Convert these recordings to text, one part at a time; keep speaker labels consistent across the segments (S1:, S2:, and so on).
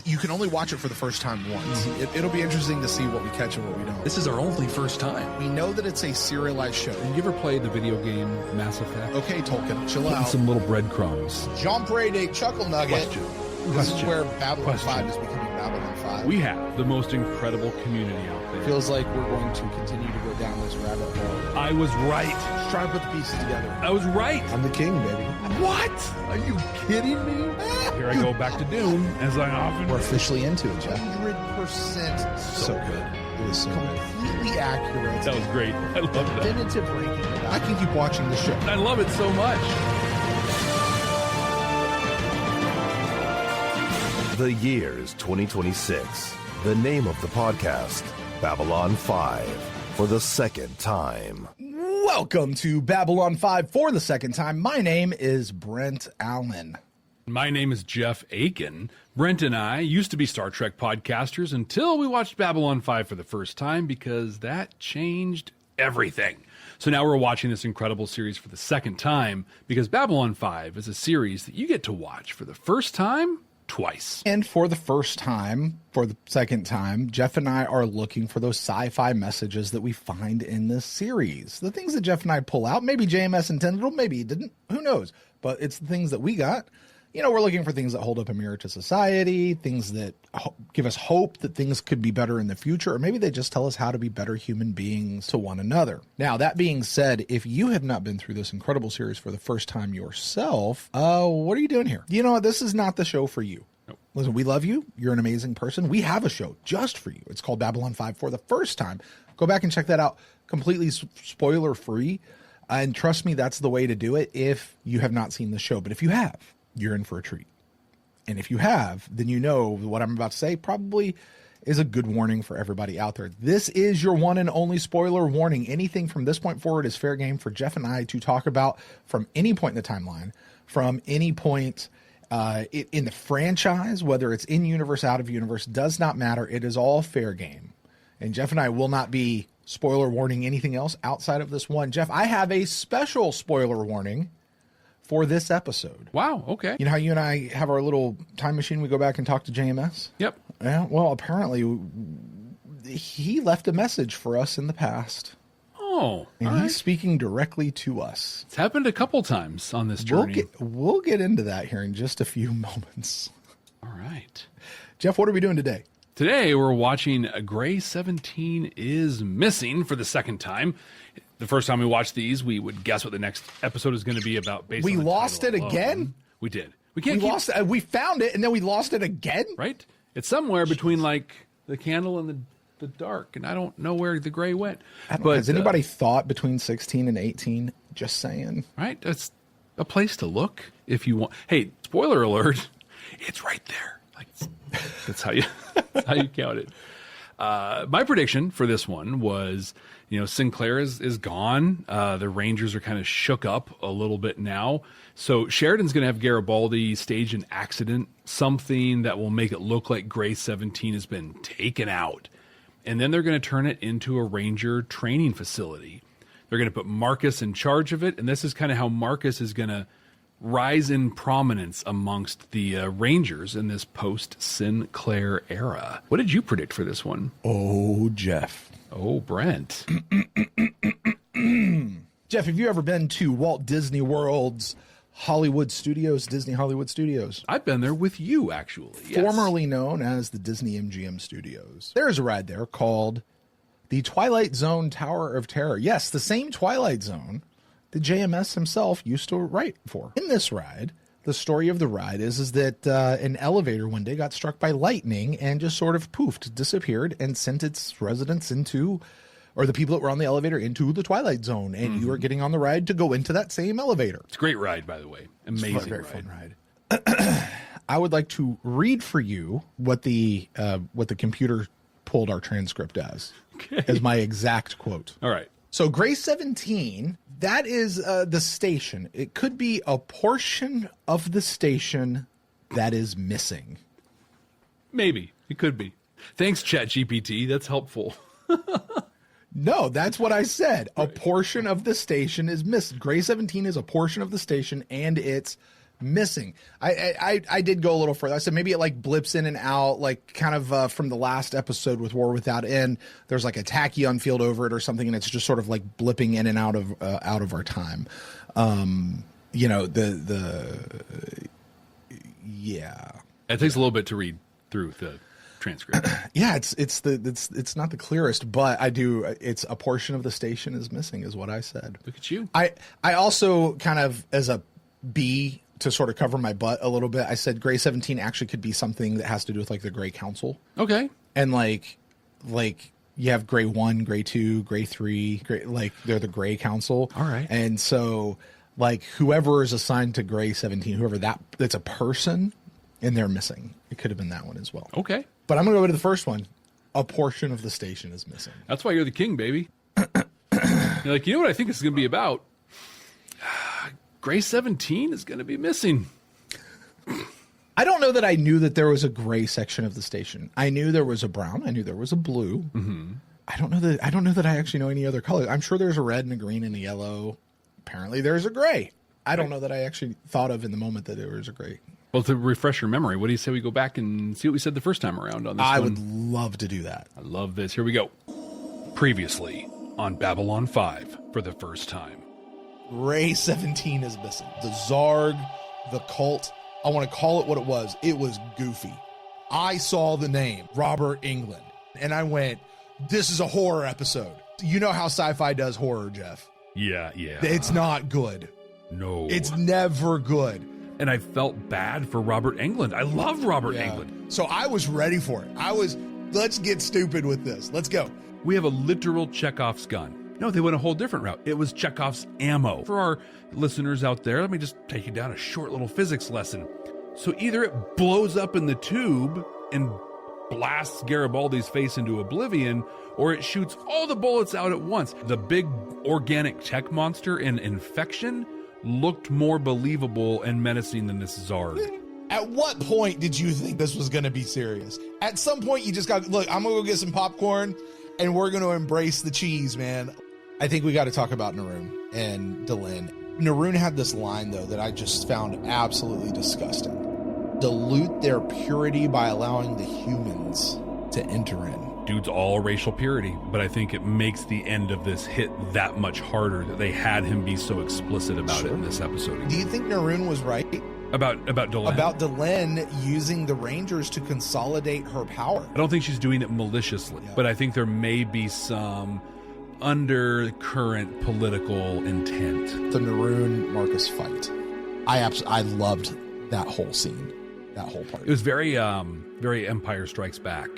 S1: you can only watch it for the first time once. It'll be interesting to see what we catch and what we don't.
S2: This is our only first time.
S1: We know that it's a serialized show.
S3: Have you ever played the video game Mass Effect?
S1: Okay, Tolkien, chill
S3: Putting
S1: out.
S3: some little breadcrumbs.
S1: Jean Brady, Chuckle Nugget. This is where Babylon
S3: Question.
S1: 5 is becoming Babylon 5.
S3: We have the most incredible community out there.
S1: Feels like we're going to continue to go down this rabbit hole.
S3: I was right.
S1: Just trying to put the pieces together.
S3: I was right.
S1: I'm the king, baby.
S3: What? Are you kidding me? Here I go back to Dune, as I often
S1: We're
S3: do.
S1: officially into it, Jeff. 100%
S3: So good.
S1: It was so completely accurate.
S3: That was great. I love that.
S1: Definitive ranking. I can keep watching the show.
S3: I love it so much.
S4: The year is 2026. The name of the podcast, Babylon 5, for the second time.
S1: Welcome to Babylon 5 for the second time. My name is Brent Allen.
S3: My name is Jeff Akin. Brent and I used to be Star Trek podcasters until we watched Babylon 5 for the first time because that changed everything. So now we're watching this incredible series for the second time because Babylon 5 is a series that you get to watch for the first time twice.
S1: And for the first time, for the second time, Jeff and I are looking for those sci-fi messages that we find in this series. The things that Jeff and I pull out, maybe JMS intended them, maybe he didn't, who knows? But it's the things that we got. You know, we're looking for things that hold up a mirror to society, things that give us hope that things could be better in the future, or maybe they just tell us how to be better human beings to one another. Now, that being said, if you have not been through this incredible series for the first time yourself, what are you doing here? You know what? This is not the show for you.
S3: Nope.
S1: Listen, we love you. You're an amazing person. We have a show just for you. It's called Babylon 5 for the first time. Go back and check that out. Completely spoiler free. And trust me, that's the way to do it if you have not seen the show. But if you have, you're in for a treat. And if you have, then you know what I'm about to say probably is a good warning for everybody out there. This is your one and only spoiler warning. Anything from this point forward is fair game for Jeff and I to talk about from any point in the timeline, from any point in the franchise, whether it's in universe, out of universe, does not matter. It is all fair game. And Jeff and I will not be spoiler warning anything else outside of this one. Jeff, I have a special spoiler warning for this episode.
S3: Wow, okay.
S1: You know how you and I have our little time machine? We go back and talk to JMS?
S3: Yep.
S1: Yeah, well, apparently he left a message for us in the past.
S3: Oh,
S1: And he's speaking directly to us.
S3: It's happened a couple times on this journey.
S1: We'll get into that here in just a few moments.
S3: All right.
S1: Jeff, what are we doing today?
S3: Today, we're watching Gray 17 is Missing for the second time. The first time we watched these, we would guess what the next episode is going to be about. Based
S1: We
S3: on the
S1: lost
S3: title
S1: it
S3: alone.
S1: again?
S3: We did.
S1: Lost it. We found it, and then we lost it again?
S3: Right? It's somewhere between, like, the candle and the dark, and I don't know where the gray went.
S1: Has anybody thought between 16 and 18? Just saying.
S3: Right? That's a place to look if you want. Hey, spoiler alert, it's right there. Like, that's how you count it. My prediction for this one was, Sinclair is gone. The Rangers are kind of shook up a little bit now. So Sheridan's going to have Garibaldi stage an accident, something that will make it look like Gray 17 has been taken out. And then they're going to turn it into a Ranger training facility. They're going to put Marcus in charge of it. And this is kind of how Marcus is going to rise in prominence amongst the Rangers in this post-Sinclair era. What did you predict for this one?
S1: Oh, Jeff.
S3: Oh, Brent.
S1: Jeff, have you ever been to Walt Disney World's Hollywood Studios, Disney Hollywood Studios?
S3: I've been there with you, actually. Yes.
S1: Formerly known as the Disney MGM Studios. There's a ride there called the Twilight Zone Tower of Terror. Yes, the same Twilight Zone that JMS himself used to write for. In this ride, the story of the ride is that an elevator one day got struck by lightning and just sort of poofed, disappeared, and sent its residents into, or the people that were on the elevator, into the Twilight Zone. And you are getting on the ride to go into that same elevator.
S3: It's a great ride, by the way. Amazing
S1: It's a very
S3: ride.
S1: fun ride. I would like to read for you what the computer pulled our transcript as my exact quote.
S3: All right.
S1: So Gray 17, that is the station. It could be a portion of the station that is missing.
S3: Maybe. It could be. Thanks, ChatGPT. That's helpful.
S1: No, that's what I said. A portion of the station is missing. Gray 17 is a portion of the station, and it's missing. I did go a little further. I said maybe it like blips in and out, like kind of from the last episode with War Without End. There's like a tachyon field over it or something, and it's just sort of like blipping in and out of our time. Yeah.
S3: It takes a little bit to read through the transcript.
S1: Yeah, it's not the clearest, but I do. It's a portion of the station is missing, is what I said.
S3: Look at you.
S1: I also kind of as a B to sort of cover my butt a little bit. I said Gray 17 actually could be something that has to do with like the Gray Council.
S3: Okay.
S1: And like you have Gray 1, Gray 2, Gray 3, like they're the Gray Council.
S3: All right.
S1: And so like whoever is assigned to Gray 17, whoever that's a person, and they're missing. It could have been that one as well.
S3: Okay.
S1: But I'm going to go to the first one. A portion of the station is missing.
S3: That's why you're the king, baby. You're like, you know what I think this is going to be about? Gray 17 is going to be missing.
S1: I don't know that I knew that there was a gray section of the station. I knew there was a brown. I knew there was a blue. Mm-hmm. I don't know that I actually know any other color. I'm sure there's a red and a green and a yellow. Apparently there's a gray. I don't know that I actually thought of in the moment that there was a gray.
S3: Well, to refresh your memory, what do you say we go back and see what we said the first time around on this one?
S1: I would love to do that.
S3: I love this. Here we go. Previously on Babylon 5 for the first time.
S1: Gray 17 is missing. The Zarg, the cult, I want to call it what it was. It was goofy. I saw the name, Robert Englund, and I went, this is a horror episode. You know how sci-fi does horror, Jeff.
S3: Yeah.
S1: It's not good.
S3: No.
S1: It's never good.
S3: And I felt bad for Robert Englund. I love Robert Englund.
S1: So I was ready for it. Let's get stupid with this. Let's go.
S3: We have a literal Chekhov's gun. No, they went a whole different route. It was Chekhov's ammo. For our listeners out there, let me just take you down a short little physics lesson. So either it blows up in the tube and blasts Garibaldi's face into oblivion, or it shoots all the bullets out at once. The big organic tech monster in Infection looked more believable and menacing than this Zarg.
S1: At what point did you think this was going to be serious? At some point, you just got, look, I'm going to go get some popcorn, and we're going to embrace the cheese, man. I think we got to talk about Neroon and Delenn. Neroon had this line, though, that I just found absolutely disgusting. Dilute their purity by allowing the humans to enter in.
S3: Dude's all racial purity, but I think it makes the end of this hit that much harder that they had him be so explicit about it in this episode.
S1: Do you think Neroon was right?
S3: About Delenn?
S1: About Delenn using the Rangers to consolidate her power.
S3: I don't think she's doing it maliciously, but I think there may be some undercurrent political intent.
S1: The Neroon Marcus fight. I loved that whole scene, that whole part.
S3: It was very Empire Strikes Back.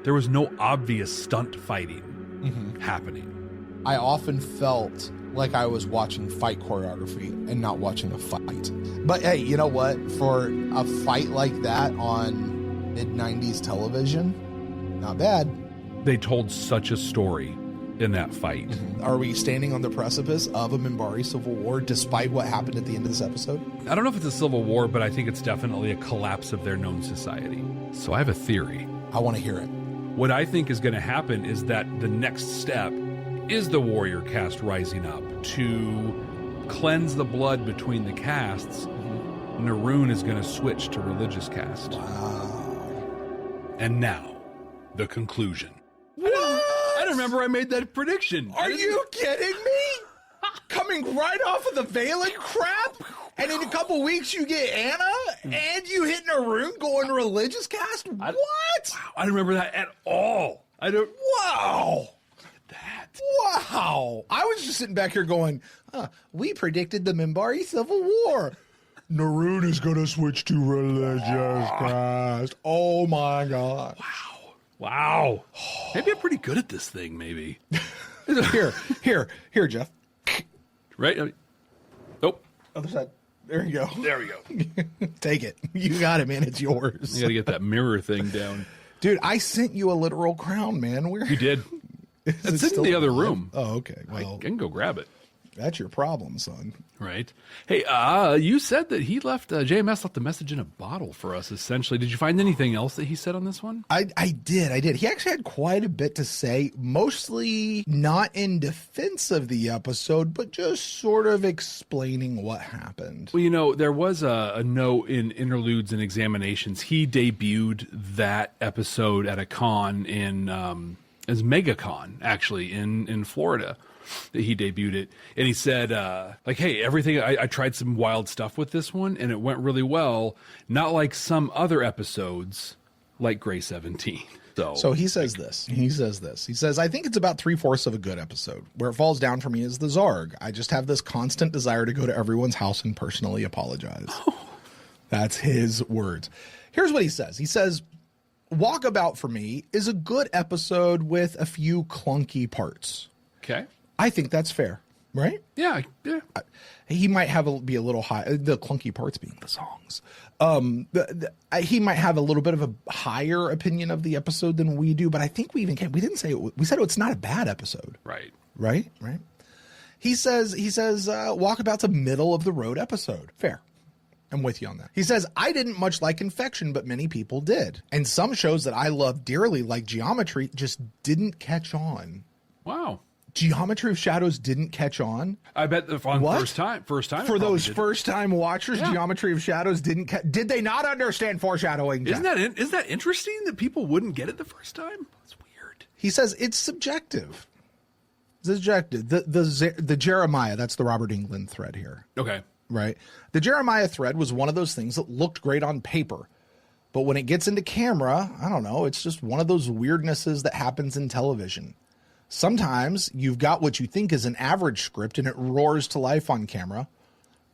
S3: There was no obvious stunt fighting happening.
S1: I often felt like I was watching fight choreography and not watching a fight. But hey, you know what? For a fight like that on mid-90s television, not bad.
S3: They told such a story in that fight.
S1: Are we standing on the precipice of a Minbari civil war despite what happened at the end of this episode?
S3: I don't know if it's a civil war, but I think it's definitely a collapse of their known society. So I have a theory.
S1: I want to hear it.
S3: What I think is going to happen is that the next step is the warrior caste rising up to cleanse the blood between the castes. Neroon is going to switch to religious caste.
S1: Wow.
S3: And now, the conclusion.
S1: What?
S3: I don't remember I made that prediction.
S1: Are you kidding me? Coming right off of the Valen crap? And in a couple weeks you get Anna? And you hit Neroon going religious caste? What?
S3: Wow, I don't remember that at all.
S1: Wow.
S3: That.
S1: Wow. I was just sitting back here going, we predicted the Minbari Civil War. Neroon is going to switch to religious caste. Oh, my God.
S3: Wow. Maybe I'm pretty good at this thing, maybe.
S1: Here, Jeff.
S3: Right? Oh.
S1: Other side. There you go.
S3: There we go.
S1: Take it. You got it, man. It's yours.
S3: You got to get that mirror thing down.
S1: Dude, I sent you a literal crown, man. Where
S3: you did? It's in the other room.
S1: Oh, okay. Well,
S3: I can go grab it.
S1: That's your problem, son.
S3: Right. Hey, you said that he left, JMS left a message in a bottle for us, essentially. Did you find anything else that he said on this one?
S1: I did. He actually had quite a bit to say, mostly not in defense of the episode, but just sort of explaining what happened.
S3: Well, there was a note in Interludes and Examinations. He debuted that episode at a con as MegaCon, actually, in Florida. That he debuted it, and he said, hey, everything, I tried some wild stuff with this one, and it went really well, not like some other episodes, like Grey 17. So
S1: he says this. He says, I think it's about 3/4 of a good episode. Where it falls down for me is the Zarg. I just have this constant desire to go to everyone's house and personally apologize. That's his words. Here's what he says. He says, Walkabout for me is a good episode with a few clunky parts.
S3: Okay.
S1: I think that's fair, right?
S3: Yeah.
S1: He might be a little high, the clunky parts being the songs. He might have a little bit of a higher opinion of the episode than we do, but I think we didn't say it. We said it's not a bad episode. Right. He says, Walkabout's a middle of the road episode. Fair. I'm with you on that. He says, I didn't much like Infection, but many people did. And some shows that I love dearly, like Geometry, just didn't catch on.
S3: Wow.
S1: Geometry of Shadows didn't catch on.
S3: I bet first time
S1: for those first time watchers, yeah. Geometry of Shadows didn't catch. Did they not understand foreshadowing?
S3: Isn't that interesting that people wouldn't get it the first time? That's weird.
S1: He says it's subjective. The Jeremiah, that's the Robert Englund thread here.
S3: Okay.
S1: Right. The Jeremiah thread was one of those things that looked great on paper, but when it gets into camera, I don't know. It's just one of those weirdnesses that happens in television. Sometimes you've got what you think is an average script and it roars to life on camera,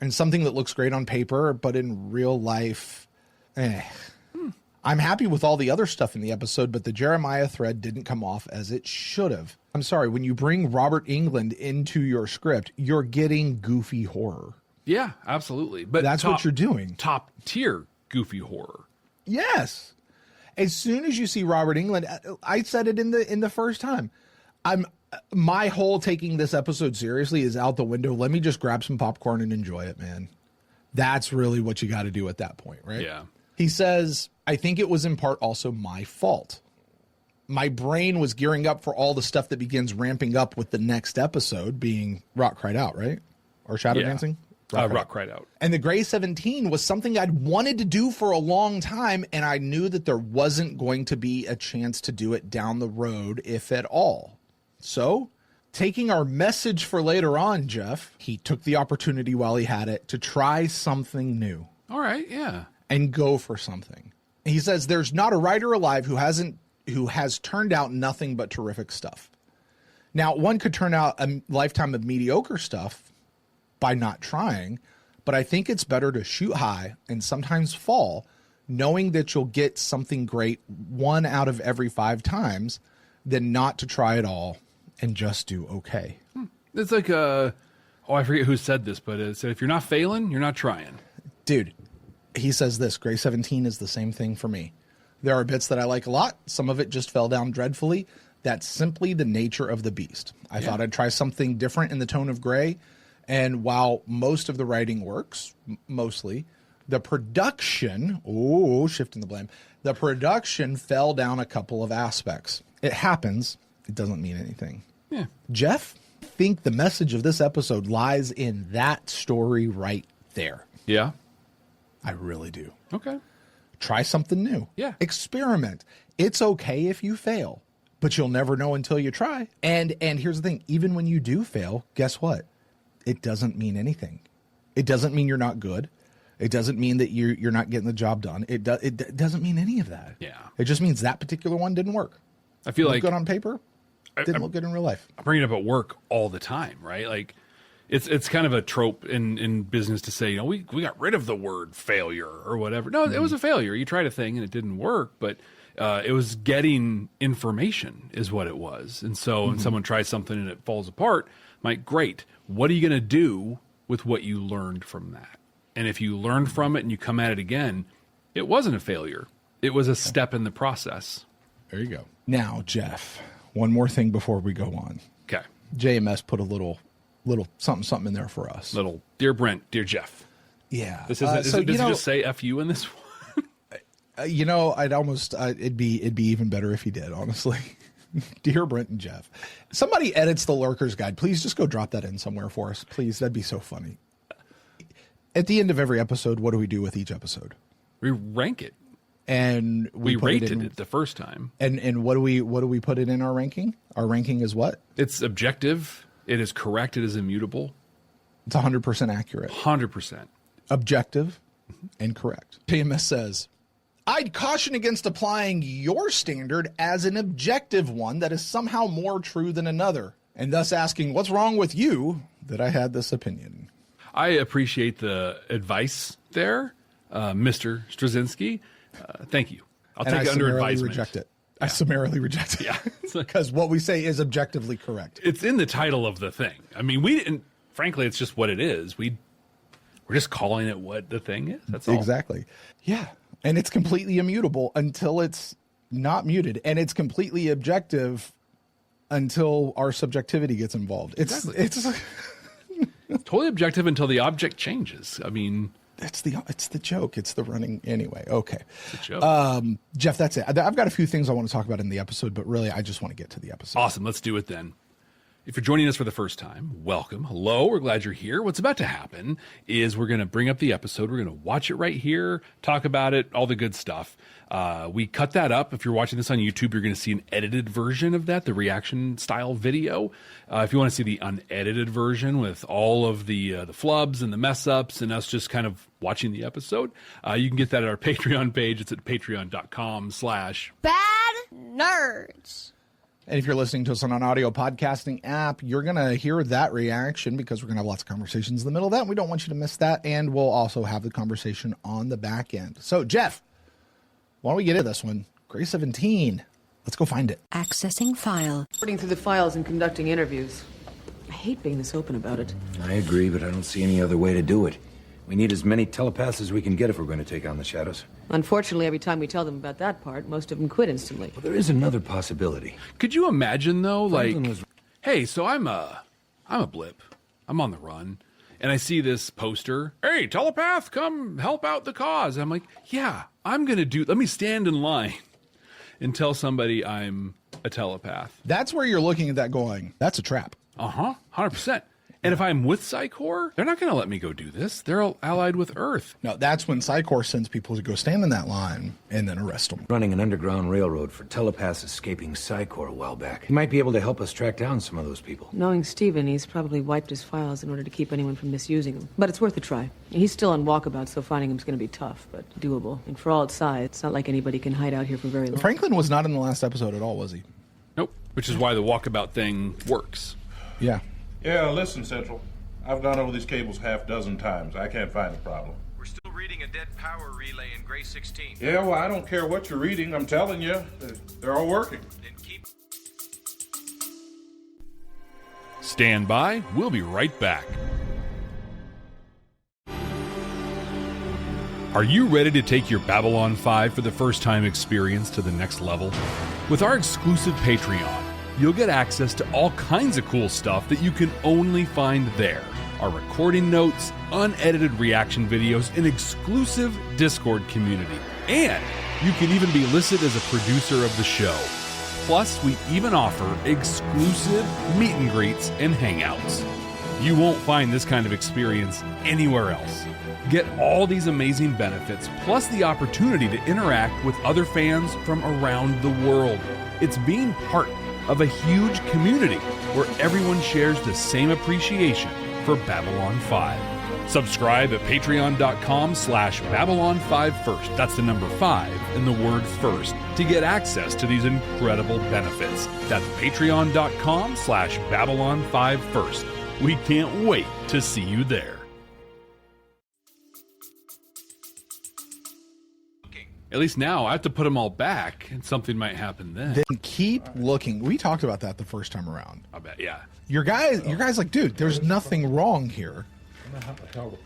S1: and something that looks great on paper, but in real life, I'm happy with all the other stuff in the episode, but the Jeremiah thread didn't come off as it should have. I'm sorry, when you bring Robert Englund into your script, you're getting goofy horror.
S3: Yeah, absolutely. But
S1: that's what you're doing.
S3: Top tier goofy horror.
S1: Yes. As soon as you see Robert Englund, I said it in the first time. My whole taking this episode seriously is out the window. Let me just grab some popcorn and enjoy it, man. That's really what you got to do at that point, right?
S3: Yeah.
S1: He says, I think it was in part also my fault. My brain was gearing up for all the stuff that begins ramping up with the next episode being Rock Cried Out, right? Or Shadow Dancing?
S3: Rock Cried Out.
S1: And the Grey 17 was something I'd wanted to do for a long time, and I knew that there wasn't going to be a chance to do it down the road, if at all. So, taking our message for later on, Jeff, he took the opportunity while he had it to try something new.
S3: All right, yeah.
S1: And go for something. He says there's not a writer alive who has turned out nothing but terrific stuff. Now, one could turn out a lifetime of mediocre stuff by not trying, but I think it's better to shoot high and sometimes fall, knowing that you'll get something great 1 out of every 5 times, than not to try it all and just do okay.
S3: It's like I forget who said this, but it said, if you're not failing, you're not trying.
S1: Dude, he says this, Grey 17 is the same thing for me. There are bits that I like a lot. Some of it just fell down dreadfully. That's simply the nature of the beast. I thought I'd try something different in the tone of Grey. And while most of the writing works, mostly, the production, shifting the blame, the production fell down a couple of aspects. It happens. It doesn't mean anything.
S3: Yeah.
S1: Jeff, I think the message of this episode lies in that story right there.
S3: Yeah.
S1: I really do.
S3: Okay.
S1: Try something new.
S3: Yeah.
S1: Experiment. It's okay if you fail, but you'll never know until you try. And here's the thing. Even when you do fail, guess what? It doesn't mean anything. It doesn't mean you're not good. It doesn't mean that you're not getting the job done. It doesn't mean any of that.
S3: Yeah.
S1: It just means that particular one didn't work.
S3: I feel like
S1: good on paper, didn't look good in real life.
S3: I bring it up at work all the time, right? Like it's kind of a trope in business to say, we got rid of the word failure or whatever. No, it was a failure. You tried a thing and it didn't work, but it was getting information is what it was. And so when someone tries something and it falls apart, I'm like, great. What are you going to do with what you learned from that? And if you learned from it and you come at it again, it wasn't a failure. It was a step in the process.
S1: There you go. Now, Jeff, one more thing before we go on.
S3: Okay.
S1: JMS put a little little something in there for us.
S3: Little dear Brent, dear Jeff.
S1: Yeah.
S3: This is does it just say "F-you" in this one?
S1: I'd almost it'd be even better if he did, honestly. Dear Brent and Jeff, somebody edits the Lurker's Guide. Please just go drop that in somewhere for us, please. That'd be so funny. At the end of every episode, what do we do with each episode?
S3: We rank it,
S1: and
S3: we rated it the first time.
S1: And what do we put it in our ranking? Our ranking is what?
S3: It's objective. It is correct. It is immutable.
S1: It's 100% accurate.
S3: 100%.
S1: Objective and correct. TMS says, I'd caution against applying your standard as an objective one that is somehow more true than another, and thus asking what's wrong with you that I had this opinion.
S3: I appreciate the advice there, Mr. Straczynski. Thank you. I'll take it under advisement.
S1: Reject it. I summarily reject it.
S3: Yeah.
S1: Because what we say is objectively correct.
S3: It's in the title of the thing. I mean, we didn't, frankly, it's just what it is. We're just calling it what the thing is. That's all.
S1: Exactly. Yeah. And it's completely immutable until it's not muted. And it's completely objective until our subjectivity gets involved. It's
S3: totally objective until the object changes. I mean,
S1: it's the joke. It's the running anyway. Okay.
S3: It's a joke.
S1: Jeff, that's it. I've got a few things I want to talk about in the episode, but really I just want to get to the episode.
S3: Awesome. Let's do it then. If you're joining us for the first time, welcome. Hello. We're glad you're here. What's about to happen is we're going to bring up the episode. We're going to watch it right here, talk about it, all the good stuff. We cut that up. If you're watching this on YouTube, you're going to see an edited version of that, the reaction style video. If you want to see the unedited version with all of the flubs and the mess ups and us just kind of watching the episode, you can get that at our Patreon page. It's at patreon.com/badnerds.
S1: And if you're listening to us on an audio podcasting app, you're going to hear that reaction because we're going to have lots of conversations in the middle of that. And we don't want you to miss that. And we'll also have the conversation on the back end. So, Jeff, why don't we get into this one? Gray 17. Let's go find it.
S2: Accessing file.
S5: Sorting through the files and conducting interviews. I hate being this open about it.
S6: I agree, but I don't see any other way to do it. We need as many telepaths as we can get if we're going to take on the Shadows.
S5: Unfortunately, every time we tell them about that part, most of them quit instantly.
S6: Well, there is another possibility.
S3: Could you imagine, though,
S6: Franklin was...
S3: hey, so I'm a blip. I'm on the run. And I see this poster. Hey, telepath, come help out the cause. And I'm like, yeah, let me stand in line and tell somebody I'm a telepath.
S1: That's where you're looking at that going, that's a trap.
S3: 100%. And if I'm with Psychor, they're not going to let me go do this. They're allied with Earth.
S1: No, that's when Psychor sends people to go stand in that line and then arrest them.
S6: Running an underground railroad for telepaths escaping Psychor a while back. He might be able to help us track down some of those people.
S5: Knowing Steven, he's probably wiped his files in order to keep anyone from misusing them. But it's worth a try. He's still on walkabout, so finding him's going to be tough, but doable. And for all its size, it's not like anybody can hide out here for very long.
S1: Franklin was not in the last episode at all, was he?
S3: Nope. Which is why the walkabout thing works.
S1: Yeah.
S7: Yeah, listen, Central. I've gone over these cables half dozen times. I can't find a problem.
S8: We're still reading a dead power relay in Gray 16.
S7: Yeah, well, I don't care what you're reading. I'm telling you, they're all working.
S8: Then keep...
S3: Stand by. We'll be right back. Are you ready to take your Babylon 5 for the first time experience to the next level? With our exclusive Patreon, you'll get access to all kinds of cool stuff that you can only find there. Our recording notes, unedited reaction videos, an exclusive Discord community. And you can even be listed as a producer of the show. Plus, we even offer exclusive meet and greets and hangouts. You won't find this kind of experience anywhere else. Get all these amazing benefits, plus the opportunity to interact with other fans from around the world. It's being part of a huge community where everyone shares the same appreciation for Babylon 5. Subscribe at patreon.com/Babylon5First. That's the number 5 and the word first to get access to these incredible benefits. That's patreon.com/Babylon5First. We can't wait to see you there. At least now I have to put them all back and something might happen then.
S1: Then keep looking. We talked about that the first time around.
S3: I bet, yeah.
S1: Your guys like, dude, there's nothing wrong here. Uh-oh.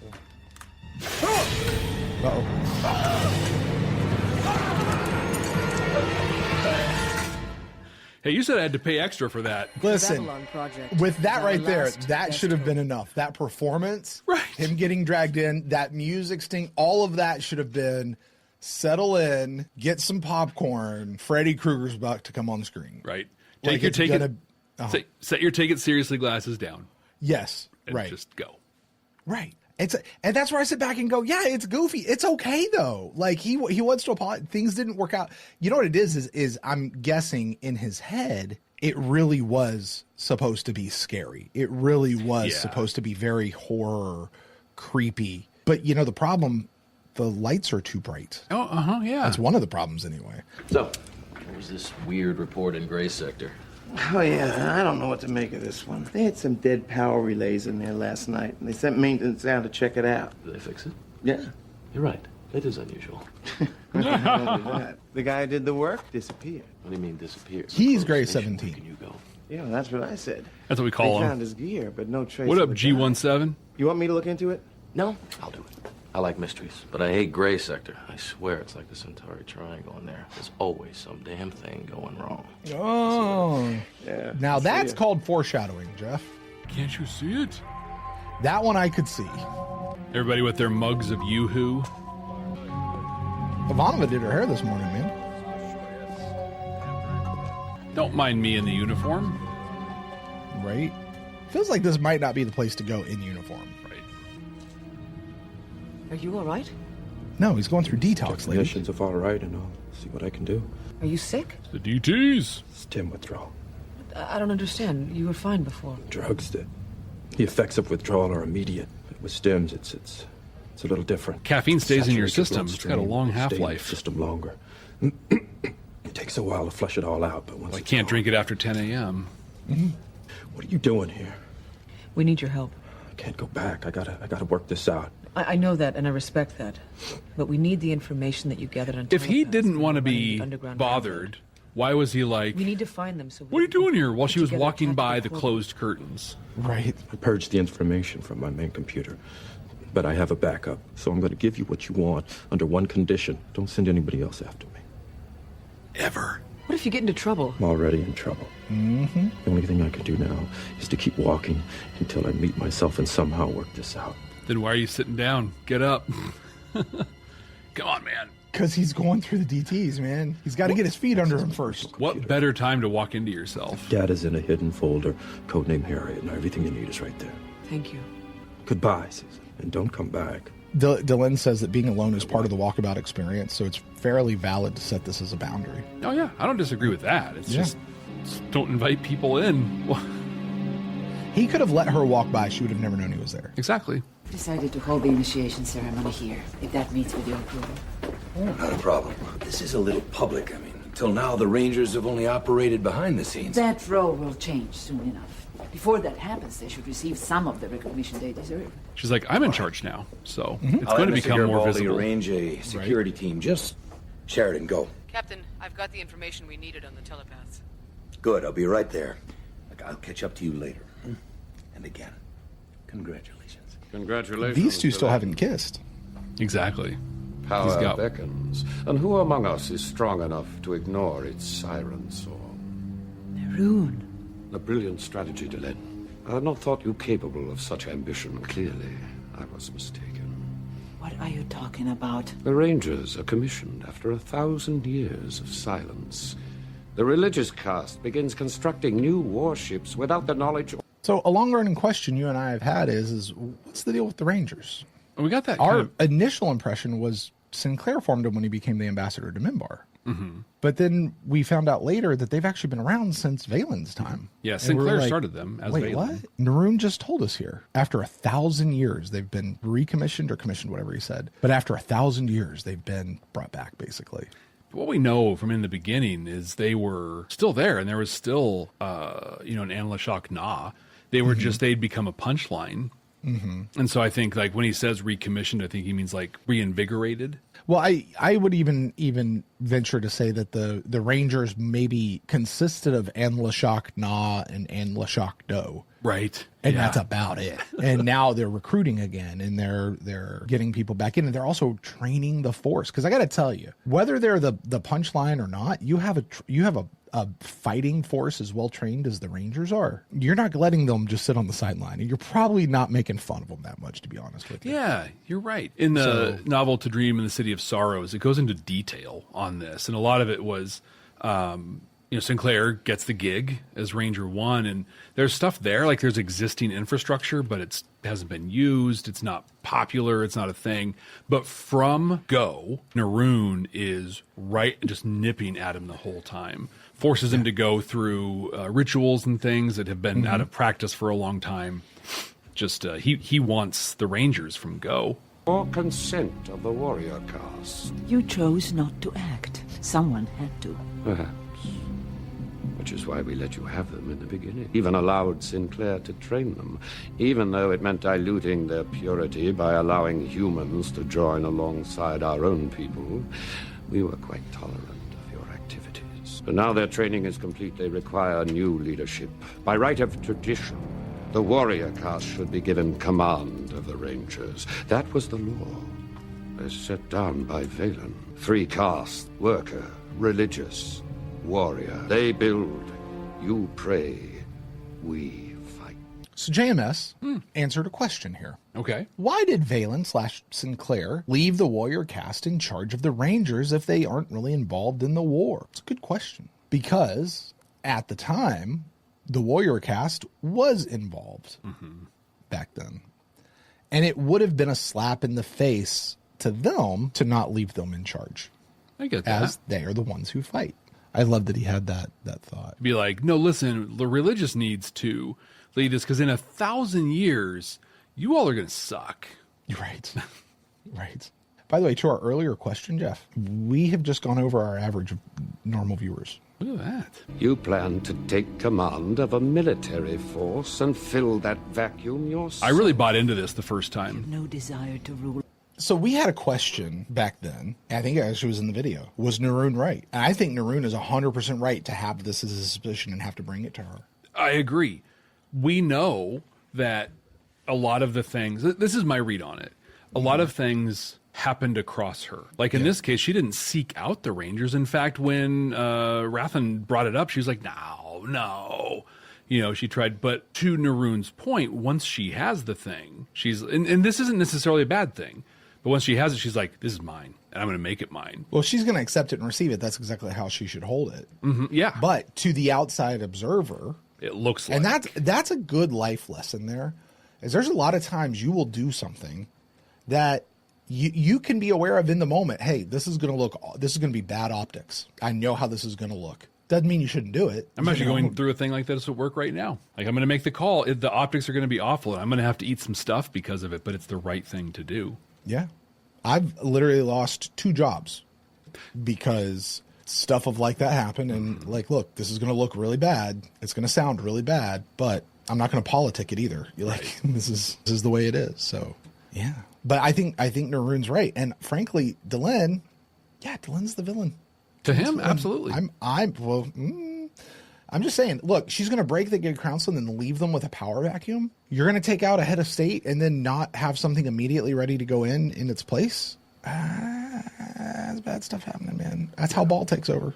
S3: Hey, you said I had to pay extra for that.
S1: Listen,
S5: Babylon Project
S1: with that
S5: is our
S1: right there,
S5: last
S1: that should have
S5: best
S1: been
S5: hope.
S1: enough. That performance,
S3: Right.
S1: him getting dragged in, that music sting, all of that should have been settle in, get some popcorn. Freddy Krueger's about to come on the screen.
S3: Right.
S1: Like,
S3: Take your
S1: it's
S3: take it.
S1: gonna-
S3: Set your take it seriously glasses down
S1: Yes,
S3: and
S1: right.
S3: just go.
S1: Right. And that's where I sit back and go, yeah, it's goofy. It's okay though. Like he wants to apologize. Things didn't work out. You know what it is I'm guessing in his head, it really was supposed to be scary. It really was supposed to be very horror, creepy. But you know, the problem, the lights are too bright.
S3: Oh, yeah.
S1: That's one of the problems anyway.
S2: So, what was this weird report in Gray Sector?
S9: Oh, yeah, I don't know what to make of this one. They had some dead power relays in there last night, and they sent maintenance down to check it out.
S2: Did they fix it?
S9: Yeah.
S2: You're right. It is unusual.
S9: Not only that, the guy who did the work disappeared.
S2: What do you mean disappeared?
S1: He's
S2: Close
S1: Gray
S2: mission,
S1: 17.
S2: Where can you go?
S9: Yeah, that's what I said.
S3: That's what we call
S9: They
S3: him.
S9: found his gear, but no trace
S3: What
S9: of
S3: up,
S9: the guy.
S3: G17?
S9: You want me to look into it?
S2: No, I'll do it. I like mysteries, but I hate Gray Sector. I swear it's like the Centauri Triangle in there. There's always some damn thing going wrong.
S1: Oh.
S9: Yeah.
S1: Now
S9: I see
S1: that's
S9: it.
S1: called foreshadowing, Jeff.
S3: Can't you see it?
S1: That one I could see.
S3: Everybody with their mugs of Yoo-Hoo.
S1: Ivanova did her hair this morning, man.
S3: Don't mind me in the uniform.
S1: Right? Feels like this might not be the place to go in uniform.
S3: Right.
S5: Are you all right?
S1: No, he's going through detox, lady.
S10: Definitions of all right, and I'll see what I can do.
S5: Are you sick?
S3: The DTs.
S10: Stim withdrawal.
S5: I don't understand. You were fine before.
S10: Drugs that the effects of withdrawal are immediate. But with stims, it's a little different.
S3: Caffeine stays in your
S10: Saturates
S3: system. It's got a
S10: bloodstream,
S3: long
S10: stay in the
S3: half-life.
S10: System longer. It takes a while to flush it all out, but once
S3: I
S10: it's
S3: can't
S10: gone-
S3: drink it after 10 a.m.
S10: What are you doing here?
S5: We need your help.
S10: I can't go back. I gotta work this out.
S5: I know that, and I respect that. But we need the information that you gathered on
S3: If he
S5: telepaths
S3: didn't
S5: and
S3: want to
S5: running
S3: be
S5: the underground
S3: bothered,
S5: railroad.
S3: why was he like,
S5: We need to find them. So
S3: what are you doing here? While she was
S5: together
S3: walking by the
S5: tactical
S3: closed curtains.
S1: Right.
S10: I purged the information from my main computer. But I have a backup, so I'm gonna give you what you want under one condition. Don't send anybody else after me.
S3: Ever.
S5: What if you get into trouble?
S10: I'm already in trouble. Mm-hmm. The only thing I can do now is to keep walking until I meet myself and somehow work this out.
S3: Then why are you sitting down? Get up. Come on, man.
S1: Because he's going through the DTs, man. He's got to get his feet under him first.
S3: What better time to walk into yourself?
S10: Data's in a hidden folder, codename Harriet, and everything you need is right there.
S5: Thank you.
S10: Goodbye, Susan, and don't come back.
S1: Delenn says that being alone is part of the walkabout experience, so it's fairly valid to set this as a boundary.
S3: Oh, yeah. I don't disagree with that. It's
S1: Yeah.
S3: just don't invite people in.
S1: He could have let her walk by. She would have never known he was there.
S3: Exactly.
S11: Decided to hold the initiation ceremony here, if that meets with your approval.
S6: Not a problem. This is a little public. I mean, until now, the Rangers have only operated behind the scenes.
S11: That role will change soon enough. Before that happens, they should receive some of the recognition they deserve.
S3: She's like, I'm in charge now, so it's
S6: I'll
S3: going to
S6: have Mr.
S3: become more
S6: Garibaldi
S3: visible.
S6: arrange a security team. Just Sheridan, go.
S5: Captain, I've got the information we needed on the telepaths.
S6: Good, I'll be right there. Look, I'll catch up to you later. And again, congratulations.
S12: Congratulations.
S1: These two still haven't kissed.
S3: Exactly.
S12: Power
S3: He's got-
S12: beckons. And who among us is strong enough to ignore its siren song?
S5: Neroon.
S12: A brilliant strategy, Delenn. I had not thought you capable of such ambition. Clearly, I was mistaken.
S11: What are you talking about?
S12: The Rangers are commissioned after 1,000 years of silence. The religious caste begins constructing new warships without the knowledge.
S1: So a long-running question you and I have had is what's the deal with the Rangers?
S3: We got that.
S1: Our initial impression was Sinclair formed him when he became the ambassador to Minbar.
S3: Mm-hmm.
S1: But then we found out later that they've actually been around since Valen's time.
S3: Yeah,
S1: And we're
S3: Sinclair
S1: like,
S3: started them as
S1: wait,
S3: Valen.
S1: what? Neroon just told us here. After 1,000 years, they've been recommissioned or commissioned, whatever he said. But after 1,000 years, they've been brought back, basically.
S3: What we know from in the beginning is they were still there, and there was still, an Anlashok Na. They were just, they'd become a punchline. Mm-hmm. And so I think, like, when he says recommissioned, I think he means, like, reinvigorated.
S1: Well, I would even venture to say that the Rangers maybe consisted of Anlashok Na and Anlashok Do.
S3: Right.
S1: And
S3: Yeah.
S1: that's about it. And now they're recruiting again, and they're getting people back in, and they're also training the force. Because I got to tell you, whether they're the punchline or not, you have a fighting force as well trained as the Rangers are, you're not letting them just sit on the sideline. And you're probably not making fun of them that much, to be honest with you.
S3: Yeah, you're right. In the novel To Dream in the City of Sorrows, it goes into detail on this. And a lot of it was, Sinclair gets the gig as Ranger 1. And there's stuff there, like there's existing infrastructure, but it hasn't been used. It's not popular. It's not a thing. But from go, Neroon is right, just nipping at him the whole time. Forces him to go through rituals and things that have been out of practice for a long time. Just he wants the Rangers from go.
S12: For consent of the warrior caste.
S11: You chose not to act. Someone had to.
S12: Perhaps. Which is why we let you have them in the beginning. Even allowed Sinclair to train them, even though it meant diluting their purity by allowing humans to join alongside our own people. We were quite tolerant of your activities. But now their training is complete, they require new leadership. By right of tradition, the warrior caste should be given command of the Rangers. That was the law, as set down by Valen. 3 castes: worker, religious, warrior. They build, you pray, we fight.
S1: So JMS answered a question here.
S3: Okay.
S1: Why did Valen/Sinclair leave the warrior caste in charge of the Rangers if they aren't really involved in the war? It's a good question. Because at the time, the warrior caste was involved back then. And it would have been a slap in the face to them to not leave them in charge.
S3: I get that.
S1: As they are the ones who fight. I love that he had that thought.
S3: Be like, no, listen, the religious needs to lead this because in 1,000 years, you all are going to suck.
S1: Right. Right. By the way, to our earlier question, Jeff, we have just gone over our average of normal viewers.
S3: Look at that.
S12: You plan to take command of a military force and fill that vacuum yourself.
S3: I really bought into this the first time.
S11: No desire to rule.
S1: So we had a question back then, and I think it actually was in the video. Was Neroon right? And I think Neroon is 100% right to have this as a suspicion and have to bring it to her.
S3: I agree. We know that a lot of the things, this is my read on it, a lot of things happened across her. Like in this case, she didn't seek out the Rangers. In fact, when Rathan brought it up, she was like, no. She tried. But to Neroon's point, once she has the thing, and this isn't necessarily a bad thing, but once she has it, she's like, this is mine, and I'm going to make it mine.
S1: Well, she's going to accept it and receive it. That's exactly how she should hold it.
S3: Yeah.
S1: But to the outside observer,
S3: it looks like.
S1: And that's a good life lesson there, is there's a lot of times you will do something that you can be aware of in the moment. Hey, this is going to be bad optics. I know how this is going to look. Doesn't mean you shouldn't do it.
S3: I'm actually going through a thing like this at work right now. Like, I'm going to make the call. The optics are going to be awful, and I'm going to have to eat some stuff because of it, but it's the right thing to do.
S1: Yeah. I've literally lost 2 jobs because stuff of like that happened. And like, look, this is going to look really bad. It's going to sound really bad, but I'm not going to politic it either. You're like, this is the way it is. So yeah. But I think Neroon's right. And frankly, Delenn, Delenn's the villain.
S3: To him, absolutely.
S1: I'm just saying, look, she's going to break the good council and then leave them with a power vacuum. You're going to take out a head of state and then not have something immediately ready to go in its place. That's bad stuff happening, man. That's how Ball takes over.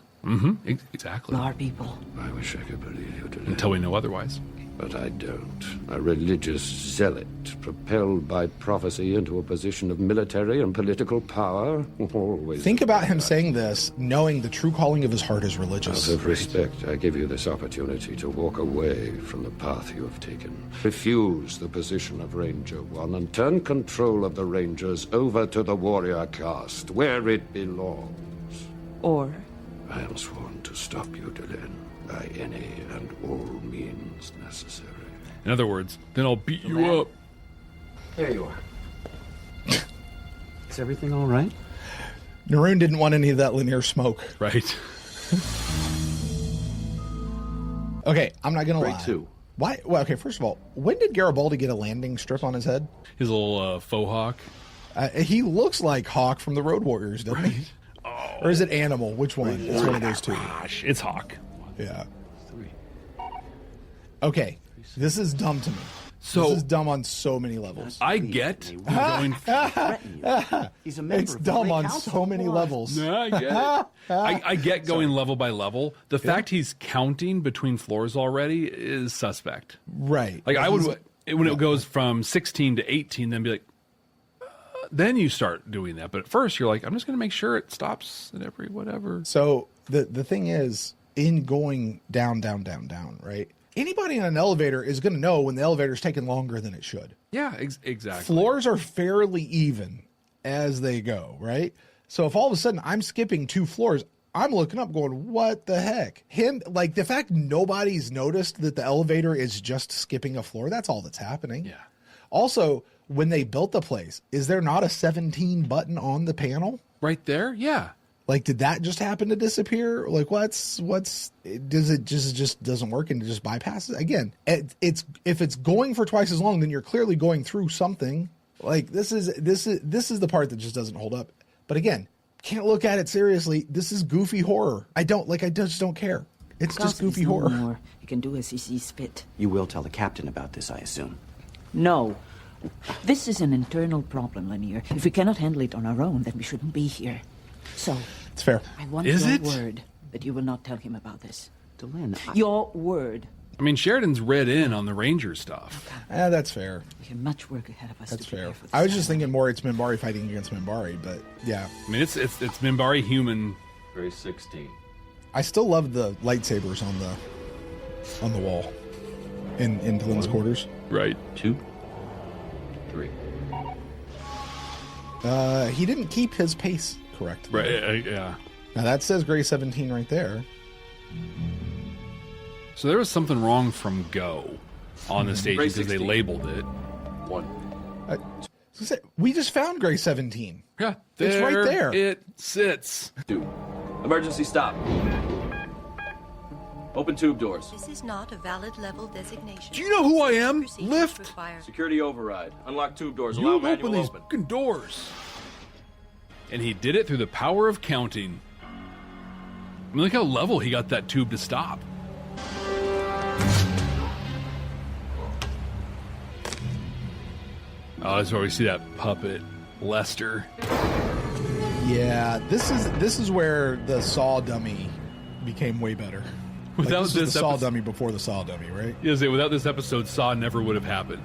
S3: Exactly.
S11: Our people.
S12: I wish I could believe you today.
S3: Until we know otherwise.
S12: But I don't. A religious zealot, propelled by prophecy into a position of military and political power. Always.
S1: Think about him saying this, knowing the true calling of his heart is religious.
S12: Out of respect, I give you this opportunity to walk away from the path you have taken. Refuse the position of Ranger 1 and turn control of the Rangers over to the warrior caste, where it belongs.
S5: Or?
S12: I am sworn to stop you, Delenn, by any and all means necessary.
S3: In other words, then I'll beat you up.
S13: There you are. Is everything all right?
S1: Neroon didn't want any of that linear smoke.
S3: Right.
S1: Okay, I'm not going to lie.
S10: Grade 2.
S1: Why? Well, okay, first of all, when did Garibaldi get a landing strip on his head?
S3: His little faux hawk.
S1: He looks like Hawk from the Road Warriors, doesn't he?
S3: Oh.
S1: Or is it Animal? Which one? It's one of those two.
S3: Gosh, it's Hawk.
S1: Yeah. Okay, this is dumb to me.
S3: So
S1: this is dumb on so many levels.
S3: I get going.
S13: He's a member
S1: It's
S13: of the
S1: dumb
S13: Great
S1: on
S13: Council.
S1: so many levels.
S3: No, I get it. I get going level by level. The fact he's counting between floors already is suspect.
S1: Right.
S3: Like I would when it goes from 16 to 18, then be like, then you start doing that. But at first, you're like, I'm just going to make sure it stops at every whatever.
S1: So the thing is, in going down, right? Anybody in an elevator is going to know when the elevator's taking longer than it should.
S3: Yeah, exactly.
S1: Floors are fairly even as they go, right? So if all of a sudden I'm skipping 2 floors, I'm looking up going, what the heck? Like the fact nobody's noticed that the elevator is just skipping a floor, that's all that's happening.
S3: Yeah.
S1: Also, when they built the place, is there not a 17 button on the panel?
S3: Right there? Yeah.
S1: Like, did that just happen to disappear? Like, does it just doesn't work and it just bypasses? Again, it's if it's going for twice as long, then you're clearly going through something. Like, this is the part that just doesn't hold up. But again, can't look at it seriously. This is goofy horror. I just don't care. It's just goofy horror.
S11: More. He can do as he sees fit.
S13: You will tell the captain about this, I assume.
S11: No. This is an internal problem, Lanier. If we cannot handle it on our own, then we shouldn't be here. So,
S1: it's fair.
S11: I want
S3: Is
S11: your
S3: it?
S11: word that you will not tell him about this.
S13: Delenn,
S11: Your word.
S3: I mean, Sheridan's read in on the Ranger stuff.
S1: That's fair.
S11: We have much work ahead of us.
S1: That's
S11: to
S1: fair.
S11: prepare for this
S1: I was just
S11: battle.
S1: thinking more it's Minbari fighting against Minbari, but yeah.
S3: I mean, it's Minbari human.
S2: Gray 16.
S1: I still love the lightsabers on the wall in Delenn's quarters.
S3: Right.
S2: 2, 3.
S1: He didn't keep his pace correct.
S3: Right. Yeah.
S1: Now that says Gray 17 right there.
S3: So there was something wrong from go on the stage
S2: Gray
S3: because they
S2: 16.
S3: labeled it.
S2: 1.
S1: We just found Gray 17.
S3: Yeah.
S1: It's right there.
S3: It sits.
S2: 2. Emergency stop. Open tube doors.
S14: This is not a valid level designation.
S3: Do you know who I am?
S14: Procedures
S3: Lift.
S14: require-
S2: Security override. Unlock tube doors.
S3: You
S2: Allow
S3: open
S2: manual
S3: these
S2: open.
S3: fucking doors. And he did it through the power of counting. I mean, look how level he got that tube to stop. Oh, that's where we see that puppet, Lester.
S1: Yeah, this is where the saw dummy became way better.
S3: Without
S1: this was
S3: this
S1: the saw
S3: episode-
S1: dummy before the saw dummy, right?
S3: Yes, without this episode, Saw never would have happened.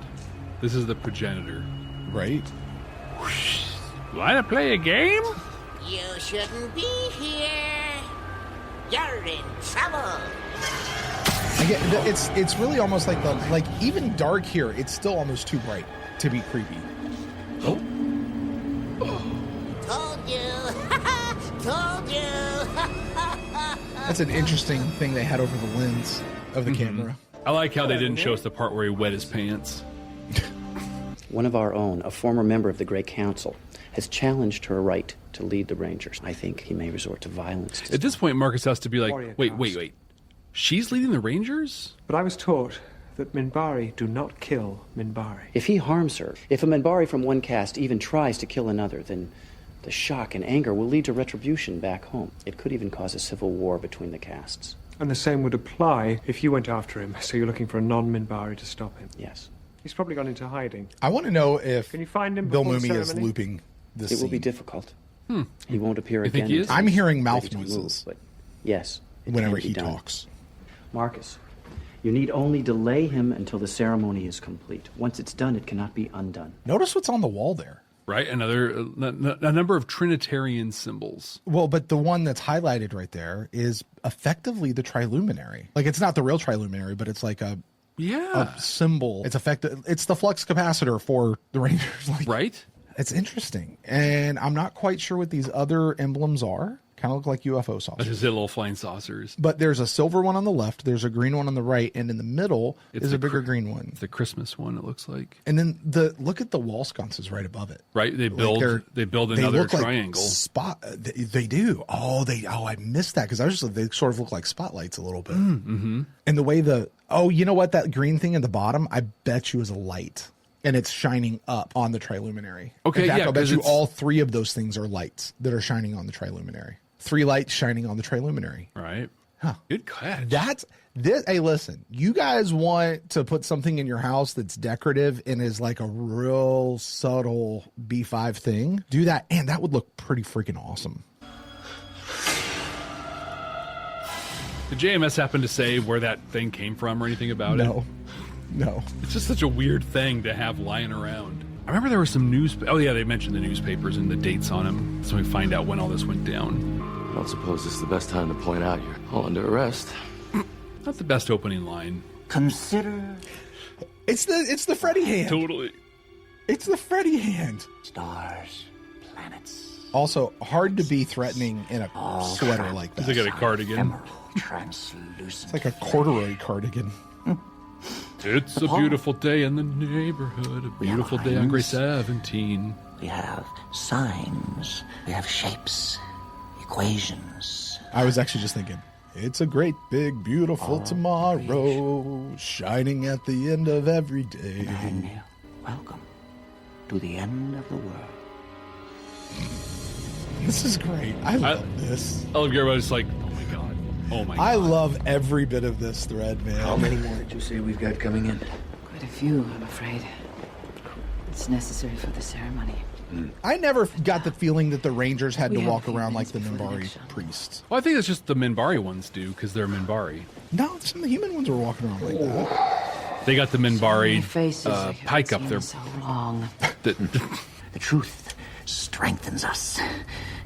S3: This is the progenitor.
S1: Right?
S3: Want to play a game?
S15: You shouldn't be here. You're in trouble.
S1: Again, it's really almost like even dark here, it's still almost too bright to be creepy.
S15: Told you. Told you.
S1: That's an interesting thing they had over the lens of the camera.
S3: I like how they didn't show us the part where he wet his pants.
S13: One of our own, a former member of the Great Council, has challenged her right to lead the Rangers. I think he may resort to violence.
S3: At this point, Marcus has to be like,
S16: Warrior
S3: wait.
S16: cast.
S3: She's leading the Rangers?
S16: But I was taught that Minbari do not kill Minbari.
S13: If he harms her, if a Minbari from one caste even tries to kill another, then the shock and anger will lead to retribution back home. It could even cause a civil war between the castes.
S16: And the same would apply if you went after him, so you're looking for a non-Minbari to stop him.
S13: Yes.
S16: He's probably gone into hiding.
S1: I want to know if
S16: Can you find him
S1: Bill
S16: before the
S1: Mumy is
S16: ceremony?
S1: looping this
S13: It will be
S1: scene.
S13: difficult. He won't appear
S3: You think
S13: again.
S3: he is?
S13: until
S1: I'm
S13: he's
S1: hearing mouth
S13: ready to move,
S1: noises.
S13: but yes, it
S1: whenever
S13: can be
S1: he
S13: done.
S1: talks.
S13: Marcus, you need only delay him until the ceremony is complete. Once it's done, it cannot be undone.
S1: Notice what's on the wall there.
S3: Right? A number of Trinitarian symbols.
S1: Well, but the one that's highlighted right there is effectively the triluminary. Like, it's not the real triluminary, but it's like a symbol. It's effective. It's the flux capacitor for the Rangers. Like,
S3: right?
S1: It's interesting. And I'm not quite sure what these other emblems are. Kind of look like UFO saucers.
S3: Just little flying saucers.
S1: But there's a silver one on the left, there's a green one on the right, and in the middle is a bigger green one.
S3: It's the Christmas one, it looks like.
S1: And then look at the wall sconces right above it.
S3: Right? They build another
S1: look like
S3: triangle.
S1: They do. I missed that because they sort of look like spotlights a little bit.
S3: Mm-hmm.
S1: And the way you know what, that green thing at the bottom, I bet you is a light. And it's shining up on the triluminary.
S3: Okay,
S1: In fact,
S3: yeah,
S1: I'll bet
S3: 'cause
S1: you
S3: it's-
S1: all 3 of those things are lights that are shining on the triluminary. 3 lights shining on the triluminary.
S3: Right.
S1: Huh.
S3: Good catch.
S1: That's this. Hey, listen, you guys want to put something in your house that's decorative and is like a real subtle B5 thing? Do that, and that would look pretty freaking awesome.
S3: Did JMS happen to say where that thing came from or anything about it?
S1: No.
S3: It's just such a weird thing to have lying around. I remember there were some news. Oh yeah, they mentioned the newspapers and the dates on them, so we find out when all this went down.
S2: I don't suppose this is the best time to point out you're all under arrest.
S3: Not the best opening line.
S6: Consider.
S1: It's the Freddy hand.
S3: Totally.
S1: It's the Freddy hand.
S6: Stars, planets.
S1: Also, hard to be threatening in a sweater like that.
S3: It's like a cardigan.
S6: Ephemeral, translucent.
S1: It's like a corduroy cardigan.
S3: It's a beautiful day in the neighborhood. A beautiful day on grade 17.
S6: We have signs. We have shapes. Equations.
S1: I was actually just thinking, it's a great, big, beautiful tomorrow, shining at the end of every day.
S6: And welcome to the end of the world.
S1: This is great. I love this.
S3: I love everybody's like, oh my god. Oh my god.
S1: I love every bit of this thread, man.
S6: How many more did you say we've got coming in?
S5: Quite a few, I'm afraid. It's necessary for the ceremony.
S1: I never got the feeling that the Rangers had
S5: We
S1: to
S5: have a
S1: walk
S5: few
S1: around like
S5: minutes
S1: the
S5: before the
S1: Minbari
S5: next shot.
S1: priests.
S3: Well, I think it's just the Minbari ones do, because they're Minbari.
S1: No, some of the human ones were walking around like that.
S3: They got the Minbari pike up there.
S5: So long.
S6: The truth strengthens us,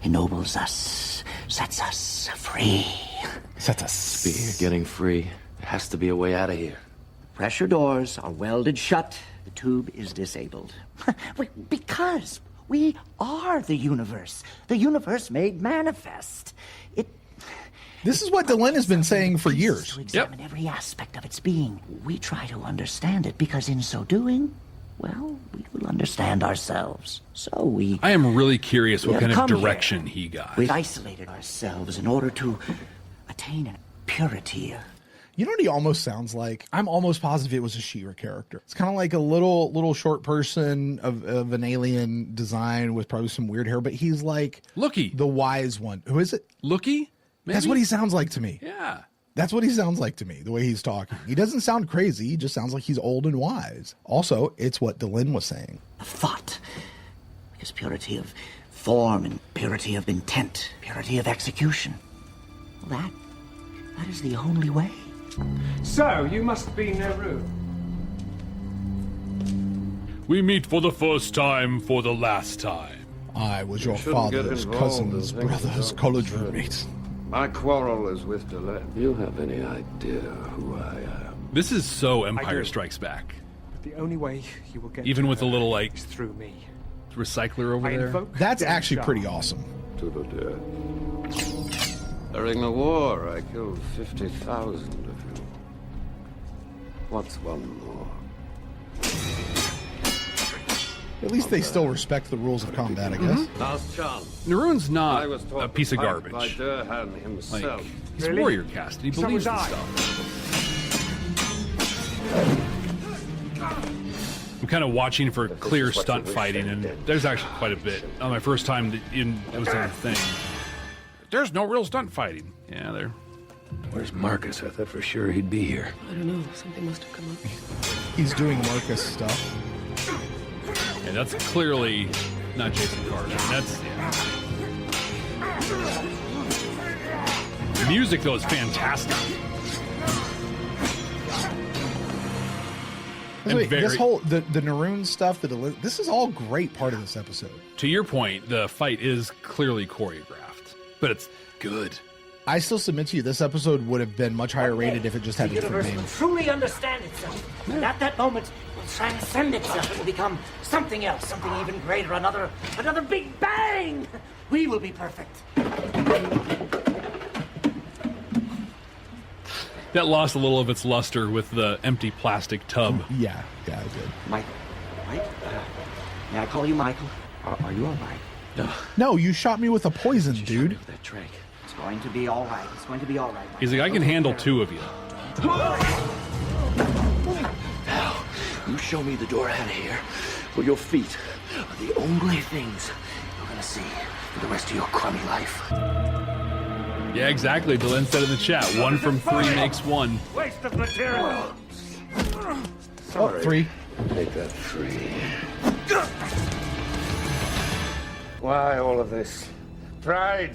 S6: ennobles us, sets us free.
S1: Sets us.
S2: Speaking of getting free, there has to be a way out of here.
S6: Pressure doors are welded shut. The tube is disabled. Because we are the universe. The universe made manifest.
S1: This is what Delenn has been saying for years.
S6: To examine every aspect of its being. We try to understand it because in so doing, well, we will understand ourselves. So we...
S3: I am really curious what kind of
S6: come
S3: direction he got.
S6: We've isolated ourselves in order to attain a purity.
S1: You know what he almost sounds like? I'm almost positive it was a She-Ra character. It's kind of like a little short person of an alien design with probably some weird hair, but he's like
S3: Looky,
S1: the wise one. Who is it?
S3: Looky?
S1: That's
S3: Maybe?
S1: what he sounds like to me.
S3: Yeah.
S1: That's what he sounds like to me, the way he's talking. He doesn't sound crazy. He just sounds like he's old and wise. Also, it's what Delenn was saying.
S6: Thought. Because purity of form and purity of intent, purity of execution. That is the only way.
S16: So, you must be Neroon.
S3: We meet for the first time for the last time.
S1: I was your father's cousin's brother's college roommate.
S12: My quarrel is with Delenn. Do you have any idea who I am?
S3: This is so Empire Strikes Back.
S16: But the only way you will get
S3: even with the little like
S16: through me.
S3: Recycler over there.
S1: That's actually pretty awesome.
S12: To the dead. During the war, I killed 50,000 of you. What's one more?
S1: At least they still respect the rules of combat, I guess.
S12: Last chance.
S3: Neroon's not
S12: I was taught
S3: a piece of
S12: to fight
S3: garbage.
S12: by Delenn himself.
S3: Like, he's warrior cast. He believes in stuff. I'm kind of watching for clear stunt fighting, and there's actually quite a bit. On my first time, it was a thing. There's no real stunt fighting. Yeah, there.
S10: Where's Marcus? I thought for sure he'd be here.
S5: I don't know. Something must have come up.
S1: He's doing Marcus stuff.
S3: Yeah, that's clearly not Jason Carter. That's The music though is fantastic.
S1: Wait, this whole the Neroon stuff, this is all great part of this episode.
S3: To your point, the fight is clearly choreographed, but it's good.
S1: I still submit to you, this episode would have been much higher rated if it just had a
S6: The
S1: different
S6: universe
S1: name.
S6: will truly understand itself. And at that moment, will transcend itself. It will become something else, something even greater, another big bang. We will be perfect.
S3: That lost a little of its luster with the empty plastic tub.
S1: Yeah, it did.
S6: Michael, right? May I call you Michael? Are you all right?
S1: No, you shot me with a poison, dude.
S6: That Drake. It's going to be all right. It's going to be all right.
S3: He's like, I can handle two of you.
S6: Now, you show me the door out of here, or your feet are the only things you're going to see for the rest of your crummy life.
S3: Yeah, exactly. Delenn said in the chat, 1 from 3 makes 1.
S12: Waste of material.
S1: Oh, 3.
S12: Take that 3. Why all of this? Pride?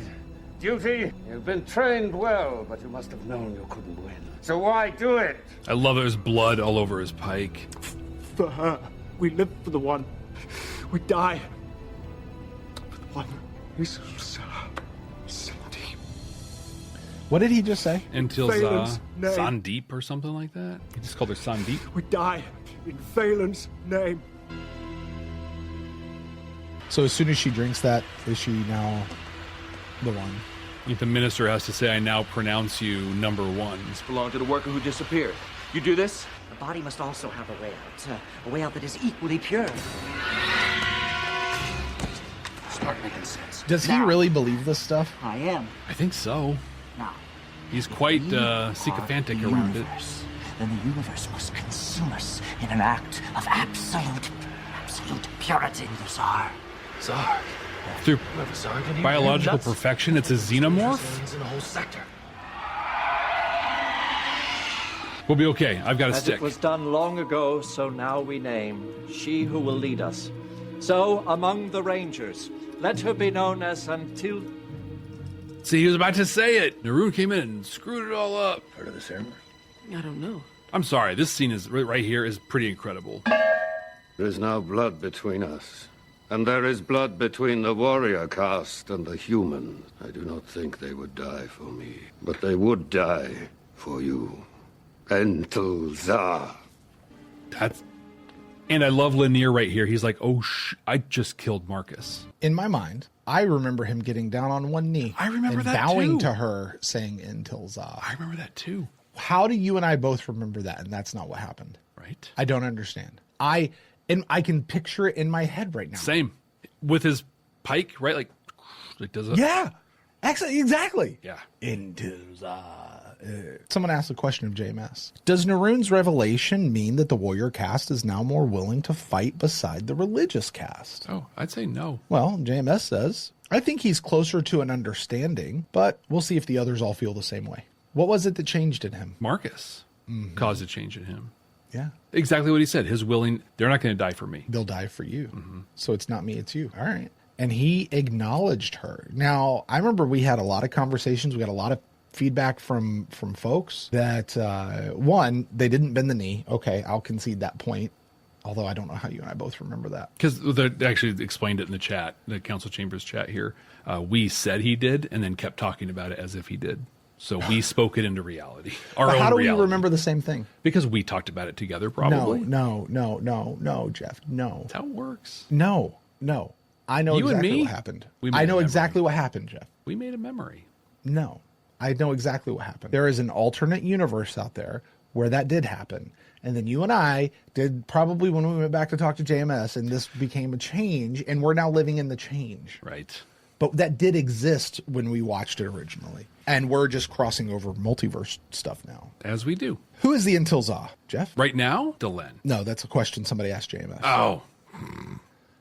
S12: Duty? You've been trained well, but you must have known you couldn't win. So why do it?
S3: I love there's blood all over his pike.
S16: For her. We live for the one. We die for the one. He's so deep.
S1: What did he just say?
S3: Until
S16: Phelan's name.
S3: Sandeep or something like that. He just called her Sandeep.
S16: We die in Phelan's name.
S1: So as soon as she drinks that, is she now the one?
S3: If the minister has to say, I now pronounce you number 1.
S17: This belonged to the worker who disappeared. You do this?
S6: The body must also have a way out. A way out that is equally pure.
S17: Start making sense.
S1: Does he really believe this stuff?
S6: I am.
S3: I think so.
S6: Now,
S3: He's quite sycophantic around it.
S6: Then the universe must consume us in an act of absolute purity. Zarg.
S17: Zarg.
S3: Through
S17: Whoever Zarg in here,
S3: biological
S17: nuts.
S3: perfection, it's a xenomorph?
S17: Aliens in the whole sector.
S3: We'll be okay. I've got a
S18: As
S3: stick.
S18: it was done long ago, so now we name she who will lead us. So, among the Rangers, let her be known as Until...
S3: See, he was about to say it. Neroon came in and screwed it all up.
S17: Heard of the ceremony?
S5: I don't know.
S3: I'm sorry. This scene is right here is pretty incredible.
S12: There is now blood between us. And there is blood between the warrior caste and the human. I do not think they would die for me, but they would die for you. Entel Zar.
S3: And I love Lanier right here. He's like, oh, I just killed Marcus.
S1: In my mind, I remember him getting down on one knee.
S3: I remember
S1: and
S3: that
S1: bowing
S3: too.
S1: to her, saying "Until Za."
S3: I remember that too.
S1: How do you and I both remember that, and that's not what happened?
S3: Right.
S1: I don't understand. I can picture it in my head right now.
S3: Same. With his pike, right? Like does it?
S1: Yeah. Exactly.
S3: Yeah.
S1: Until Za. Someone asked a question of JMS. Does Neroon's revelation mean that the warrior caste is now more willing to fight beside the religious caste?
S3: Oh, I'd say no.
S1: Well, JMS says, I think he's closer to an understanding, but we'll see if the others all feel the same way. What was it that changed in him?
S3: Marcus caused a change in him.
S1: Yeah.
S3: Exactly what he said. They're not going to die for me.
S1: They'll die for you. So it's not me, it's you. All right. And he acknowledged her. Now, I remember we had a lot of conversations. We had a lot of feedback from folks that, one, they didn't bend the knee. Okay, I'll concede that point. Although I don't know how you and I both remember that.
S3: Because they actually explained it in the chat, the Council Chambers chat here. We said he did and then kept talking about it as if he did. So we spoke it into reality.
S1: But how do we remember the same thing?
S3: Because we talked about it together, probably.
S1: No, Jeff. No.
S3: That's how it works.
S1: No. I know
S3: You and
S1: exactly
S3: me?
S1: what happened.
S3: We made
S1: I
S3: a
S1: know
S3: memory.
S1: exactly what happened, Jeff.
S3: We made a memory.
S1: No. I know exactly what happened. There is an alternate universe out there where that did happen. And then you and I did probably when we went back to talk to JMS, and this became a change, and we're now living in the change.
S3: Right.
S1: But that did exist when we watched it originally. And we're just crossing over multiverse stuff now.
S3: As we do.
S1: Who is the Until Za, Jeff?
S3: Right now, Delenn.
S1: No, that's a question somebody asked JMS.
S3: Oh.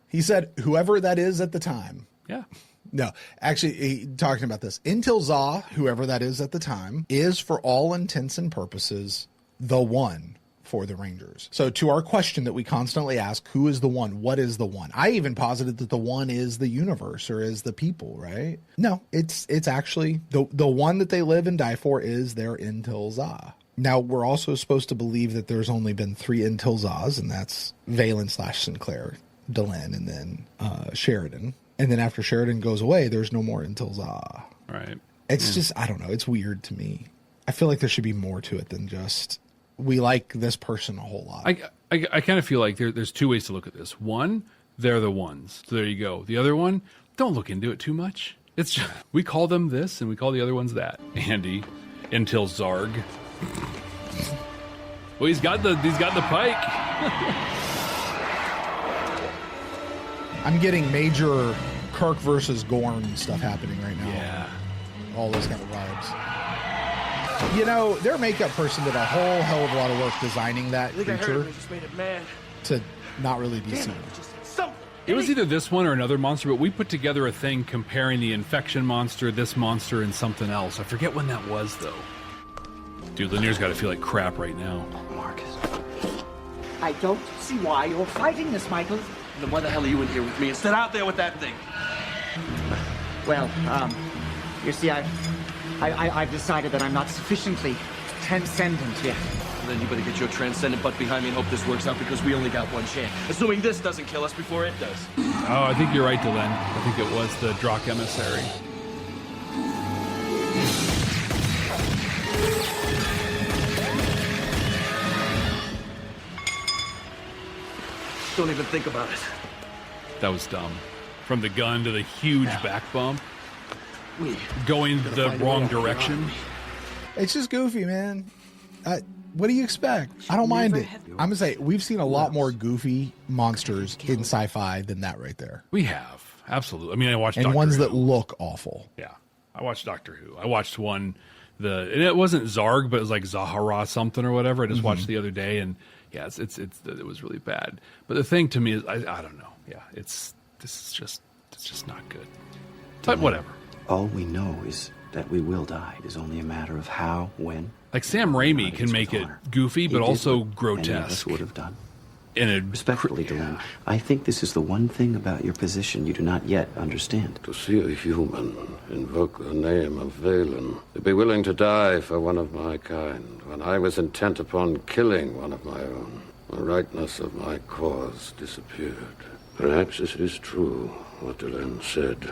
S1: He said, whoever that is at the time.
S3: Yeah.
S1: No, actually, talking about this. Until Za, whoever that is at the time, is for all intents and purposes the one for the Rangers. So to our question that we constantly ask, who is the one? What is the one? I even posited that the one is the universe or is the people, right? No, it's actually the one that they live and die for is their Until Za. Now, we're also supposed to believe that there's only been 3 Until Zas, and that's Valen/Sinclair, Delenn, and then Sheridan. And then after Sheridan goes away, there's no more Until Za.
S3: Right.
S1: It's just, I don't know. It's weird to me. I feel like there should be more to it than just, we like this person a whole lot.
S3: I kind of feel like there's 2 ways to look at this. One, they're the ones. So there you go. The other one, don't look into it too much. It's just, we call them this and we call the other ones that. Andy, Until Zarg. Well, he's got the pike.
S1: I'm getting major Kirk versus Gorn stuff happening right now.
S3: Yeah.
S1: All those kind of vibes. You know, their makeup person did a whole hell of a lot of work designing that
S9: I think I heard
S1: creature
S9: him. I just made it mad.
S1: to not really be
S9: Damn
S1: seen.
S9: it, I just said something.
S3: It was either this one or another monster, but we put together a thing comparing the infection monster, this monster, and something else. I forget when that was, though. Dude, Lanier's got to feel like crap right now.
S17: Marcus.
S6: I don't see why you're fighting this, Michael.
S17: Then why the hell are you in here with me instead out there with that thing?
S6: Well, you see, I've decided that I'm not sufficiently transcendent yet.
S17: Then you better get your transcendent butt behind me and hope this works out because we only got one chance. Assuming this doesn't kill us before it does.
S3: Oh, I think you're right, Delenn. I think it was the Drock emissary.
S17: Don't even think about it.
S3: That was dumb. From the gun to the huge back bump. Going the wrong direction.
S1: It's just goofy, man. What do you expect? I don't mind it. I'm going to say, we've seen a lot more goofy monsters in sci-fi than that right there.
S3: We have. Absolutely. I mean, I watched
S1: and
S3: Doctor
S1: ones
S3: Who.
S1: that look awful.
S3: Yeah. I watched Doctor Who. I watched one, and it wasn't Zarg, but it was like Zahara something or whatever. I just watched the other day, and yeah, it was really bad. But the thing to me is, I don't know. Yeah, it's just not good. But whatever.
S13: All we know is that we will die. It is only a matter of how, when.
S3: Like Sam Raimi can make it goofy, but also grotesque.
S13: Any of us would have done.
S3: Respectfully,
S13: Delenn, I think this is the one thing about your position you do not yet understand.
S12: To see a human invoke the name of Valen, to be willing to die for one of my kind, when I was intent upon killing one of my own, the rightness of my cause disappeared. Perhaps it is true what Delenn said,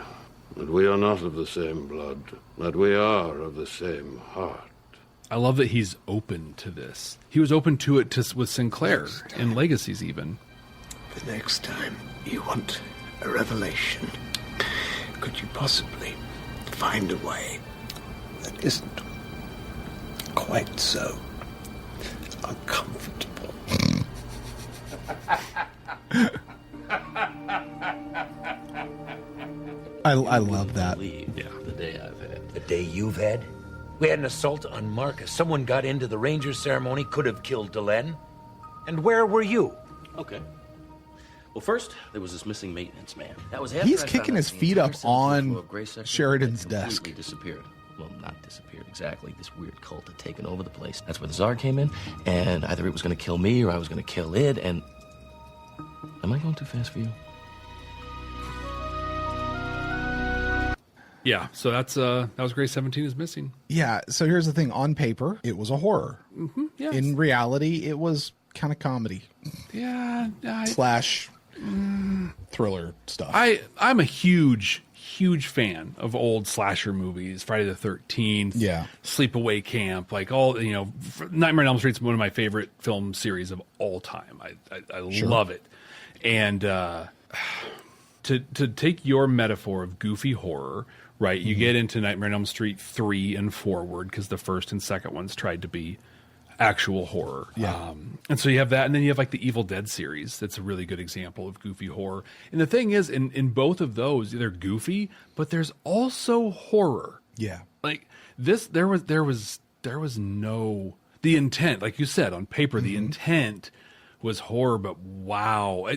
S12: that we are not of the same blood, that we are of the same heart.
S3: I love that he's open to this. He was open to it with Sinclair in Legacies even.
S9: The next time you want a revelation, could you possibly find a way that isn't quite so uncomfortable?
S1: I love that.
S2: Yeah. The day I've had.
S19: The day you've had? We had an assault on Marcus. Someone got into the Ranger ceremony, could have killed Delenn. And where were you?
S2: Okay. Well, first, there was this missing maintenance man. That was
S1: He's kicking his feet up on Sheridan's desk.
S2: Completely disappeared. Well, not disappeared exactly. This weird cult had taken over the place. That's where the Zarg came in, and either it was going to kill me or I was going to kill it, and... Am I going too fast for you?
S3: Yeah, so that was Grey 17 is missing.
S1: Yeah, so here's the thing. On paper, it was a horror.
S3: Mm-hmm, yes.
S1: In reality, it was kind of comedy.
S3: Yeah.
S1: Slash thriller stuff.
S3: I'm a huge fan of old slasher movies. Friday the 13th. Yeah. Sleepaway Camp. Like all, Nightmare on Elm Street's one of my favorite film series of all time. I love it. And to take your metaphor of goofy horror, right? You get into Nightmare on Elm Street 3 and forward because the first and second ones tried to be actual horror.
S1: Yeah.
S3: And so you have that, and then you have like the Evil Dead series. That's a really good example of goofy horror. And the thing is, in both of those, they're goofy, but there's also horror.
S1: Yeah.
S3: Like this, there was no, the intent, like you said, on paper, the intent was horror, but wow.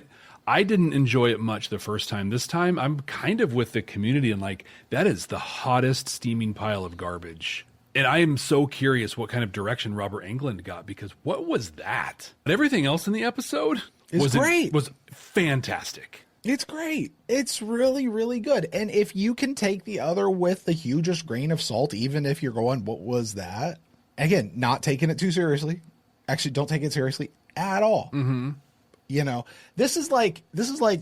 S3: I didn't enjoy it much the first time. This time, I'm kind of with the community and like, that is the hottest steaming pile of garbage. And I am so curious what kind of direction Robert Englund got, because what was that? But everything else in the episode was great. Was fantastic.
S1: It's great. It's really, really good. And if you can take the other with the hugest grain of salt, even if you're going, what was that? Again, not taking it too seriously. Actually, don't take it seriously at all.
S3: Mm-hmm.
S1: This is like,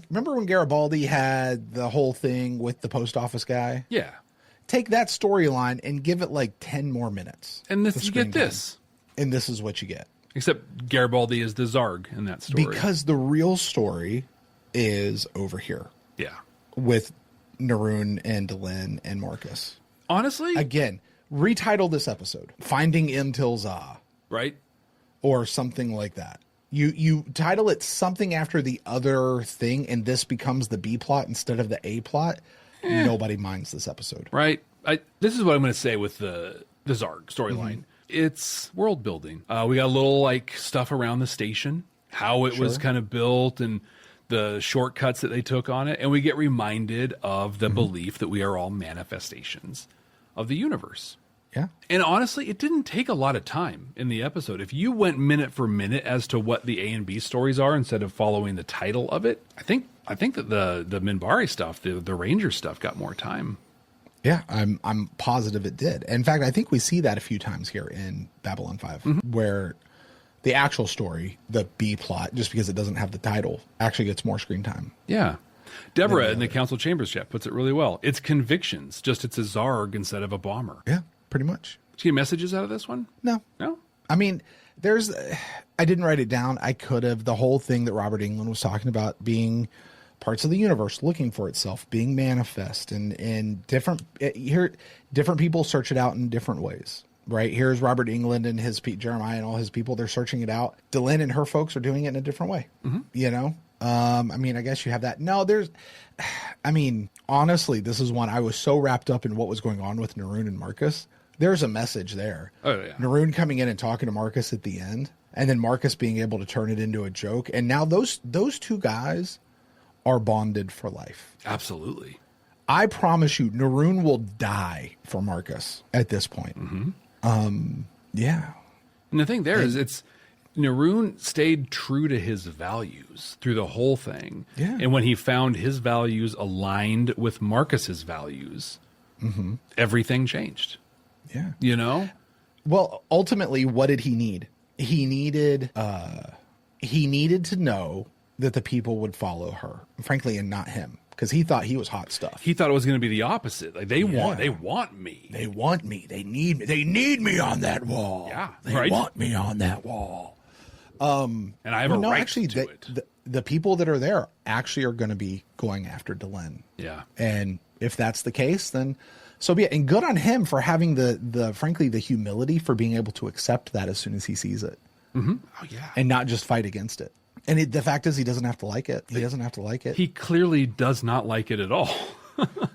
S1: remember when Garibaldi had the whole thing with the post office guy?
S3: Yeah.
S1: Take that storyline and give it like 10 more minutes.
S3: And you get this.
S1: And this is what you get.
S3: Except Garibaldi is the Zarg in that story.
S1: Because the real story is over here.
S3: Yeah.
S1: With Neroon and Delenn and Marcus.
S3: Honestly?
S1: Again, retitle this episode. Finding Imtil Za.
S3: Right.
S1: Or something like that. You title it something after the other thing, and this becomes the B plot instead of the A plot. Nobody minds this episode.
S3: Right. This is what I'm going to say with the Zarg storyline. It's world building. We got a little like stuff around the station, how it was kind of built, and the shortcuts that they took on it, and we get reminded of the belief that we are all manifestations of the universe.
S1: Yeah.
S3: And honestly, it didn't take a lot of time in the episode. If you went minute for minute as to what the A and B stories are instead of following the title of it, I think that the Minbari stuff, the Ranger stuff, got more time.
S1: Yeah, I'm positive it did. In fact, I think we see that a few times here in Babylon 5, where the actual story, the B plot, just because it doesn't have the title, actually gets more screen time.
S3: Yeah. Deborah in the Council Chambers chat puts it really well. It's convictions, just it's a Zarg instead of a bomber.
S1: Yeah, pretty much.
S3: Did you get messages out of this one?
S1: No. I mean, I didn't write it down. I could have. The whole thing that Robert Englund was talking about being parts of the universe looking for itself, being manifest, and different people search it out in different ways. Right? Here's Robert Englund and his Jeremiah and all his people. They're searching it out. Delenn and her folks are doing it in a different way. You know? I mean, I guess you have that. No, honestly, this is one I was so wrapped up in what was going on with Neroon and Marcus. There's a message there.
S3: Oh, yeah.
S1: Neroon coming in and talking to Marcus at the end, and then Marcus being able to turn it into a joke. And now those two guys are bonded for life.
S3: Absolutely.
S1: I promise you, Neroon will die for Marcus at this point. Yeah.
S3: And the thing there is it's Neroon stayed true to his values through the whole thing.
S1: Yeah.
S3: And when he found his values aligned with Marcus's values, everything changed.
S1: Yeah.
S3: You know?
S1: Well, ultimately, what did he need? He needed to know that the people would follow her, frankly, and not him, because he thought he was hot stuff.
S3: He thought it was going to be the opposite. Like they want me.
S1: They want me. They need me. They need me on that wall.
S3: Yeah.
S1: They want me on that wall.
S3: And I have a right to it.
S1: The people that are there actually are going to be going after Delenn.
S3: Yeah.
S1: And if that's the case, then so be it. And good on him for having frankly, the humility for being able to accept that as soon as he sees it.
S3: Oh, yeah.
S1: And not just fight against it. And the fact is, he doesn't have to like it. He doesn't have to like it.
S3: He clearly does not like it at all.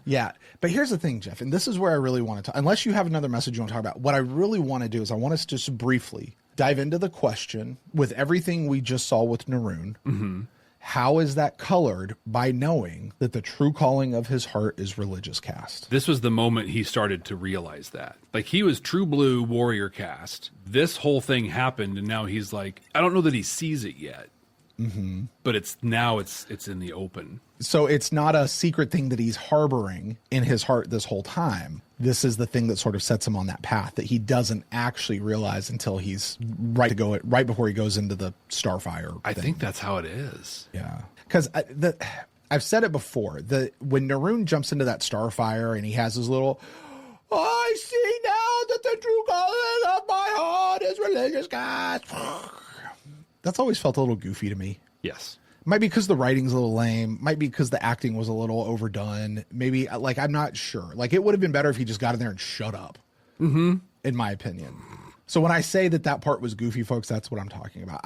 S1: Yeah. But here's the thing, Jeff, and this is where I really want to talk. Unless you have another message you want to talk about, what I really want to do is I want us to just briefly dive into the question with everything we just saw with Neroon. How is that colored by knowing that the true calling of his heart is religious caste?
S3: This was the moment he started to realize that. Like, he was true blue warrior caste. This whole thing happened, and now he's like, I don't know that he sees it yet. But it's in the open.
S1: So it's not a secret thing that he's harboring in his heart this whole time. This is the thing that sort of sets him on that path that he doesn't actually realize until he's right before he goes into the Starfire.
S3: I think that's how it is.
S1: Yeah, because I've said it before. When Neroon jumps into that Starfire and he has his little, I see now that the true calling of my heart is religious caste. That's always felt a little goofy to me.
S3: Yes.
S1: Might be because the writing's a little lame. Might be because the acting was a little overdone. Maybe, I'm not sure. Like, it would have been better if he just got in there and shut up, in my opinion. So when I say that part was goofy, folks, that's what I'm talking about.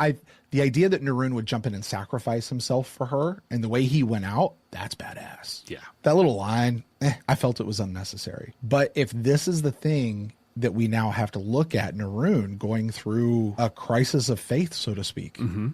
S1: The idea that Neroon would jump in and sacrifice himself for her and the way he went out, that's badass.
S3: Yeah.
S1: That little line, I felt it was unnecessary. But if this is the thing that we now have to look at Neroon going through a crisis of faith, so to speak, an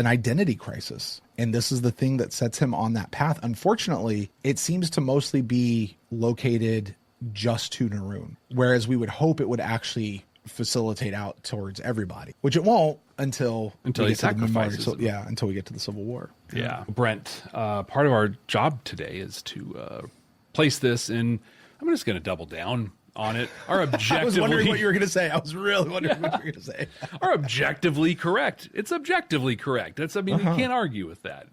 S1: identity crisis. And this is the thing that sets him on that path. Unfortunately, it seems to mostly be located just to Neroon, whereas we would hope it would actually facilitate out towards everybody, which it won't until
S3: he sacrifices.
S1: Until we get to the Civil War.
S3: Yeah. Brent, part of our job today is to place this in, I'm just going to double down on it.
S1: I was wondering what you were going to say. I was really wondering what you were going to say.
S3: Are objectively correct. It's objectively correct. We can't argue with that.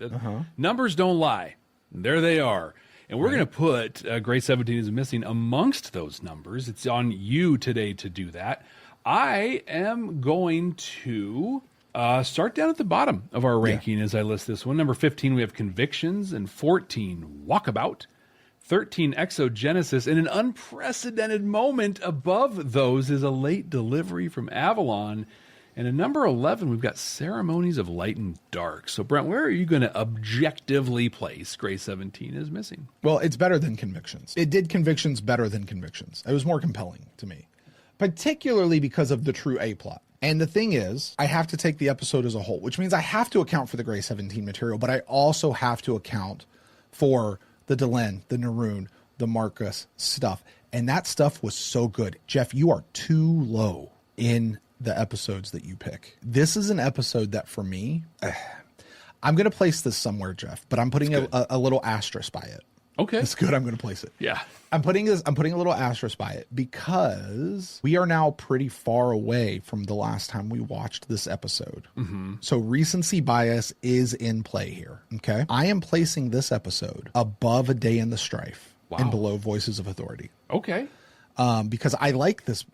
S3: Numbers don't lie. There they are. And we're going to put Grey 17 is Missing amongst those numbers. It's on you today to do that. I am going to start down at the bottom of our ranking as I list this one. Number 15, we have Convictions, and 14, Walkabout. 13, Exogenesis, and an unprecedented moment above those is A Late Delivery from Avalon. And at number 11, we've got Ceremonies of Light and Dark. So, Brent, where are you going to objectively place Grey 17 is Missing?
S1: Well, it's better than Convictions. It did Convictions better than Convictions. It was more compelling to me, particularly because of the true A plot. And the thing is, I have to take the episode as a whole, which means I have to account for the Grey 17 material, but I also have to account for the Delenn, the Neroon, the Marcus stuff. And that stuff was so good. Jeff, you are too low in the episodes that you pick. This is an episode that for me, I'm going to place this somewhere, Jeff, but I'm putting a little asterisk by it.
S3: Okay.
S1: It's good. I'm going to place it.
S3: Yeah.
S1: I'm putting a little asterisk by it because we are now pretty far away from the last time we watched this episode.
S3: Mm-hmm.
S1: So recency bias is in play here. Okay. I am placing this episode above A Day in the Strife and below Voices of Authority.
S3: Okay.
S1: Because I like this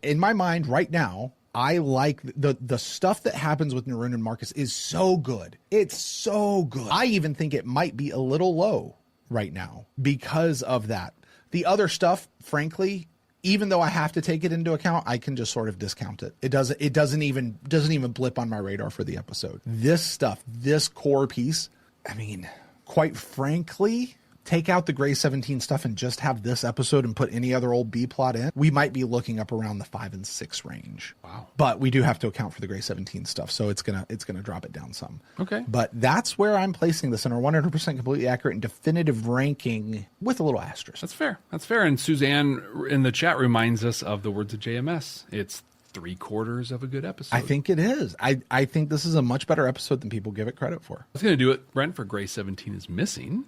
S1: in my mind right now. I like the stuff that happens with Neroon and Marcus is so good. It's so good. I even think it might be a little low right now because of that. The other stuff, frankly, even though I have to take it into account, I can just sort of discount it. It doesn't even blip on my radar for the episode. This stuff, this core piece, I mean, quite frankly, take out the Grey 17 stuff and just have this episode and put any other old B plot in, we might be looking up around the 5 and 6 range.
S3: Wow.
S1: But we do have to account for the Grey 17 stuff, so it's gonna drop it down some.
S3: Okay.
S1: But that's where I'm placing this in our 100% completely accurate and definitive ranking with a little asterisk.
S3: That's fair. That's fair. And Suzanne in the chat reminds us of the words of JMS. It's 3/4 of a good episode.
S1: I think it is. I think this is a much better episode than people give it credit for.
S3: That's going to do it, Brent, for Grey 17 is Missing.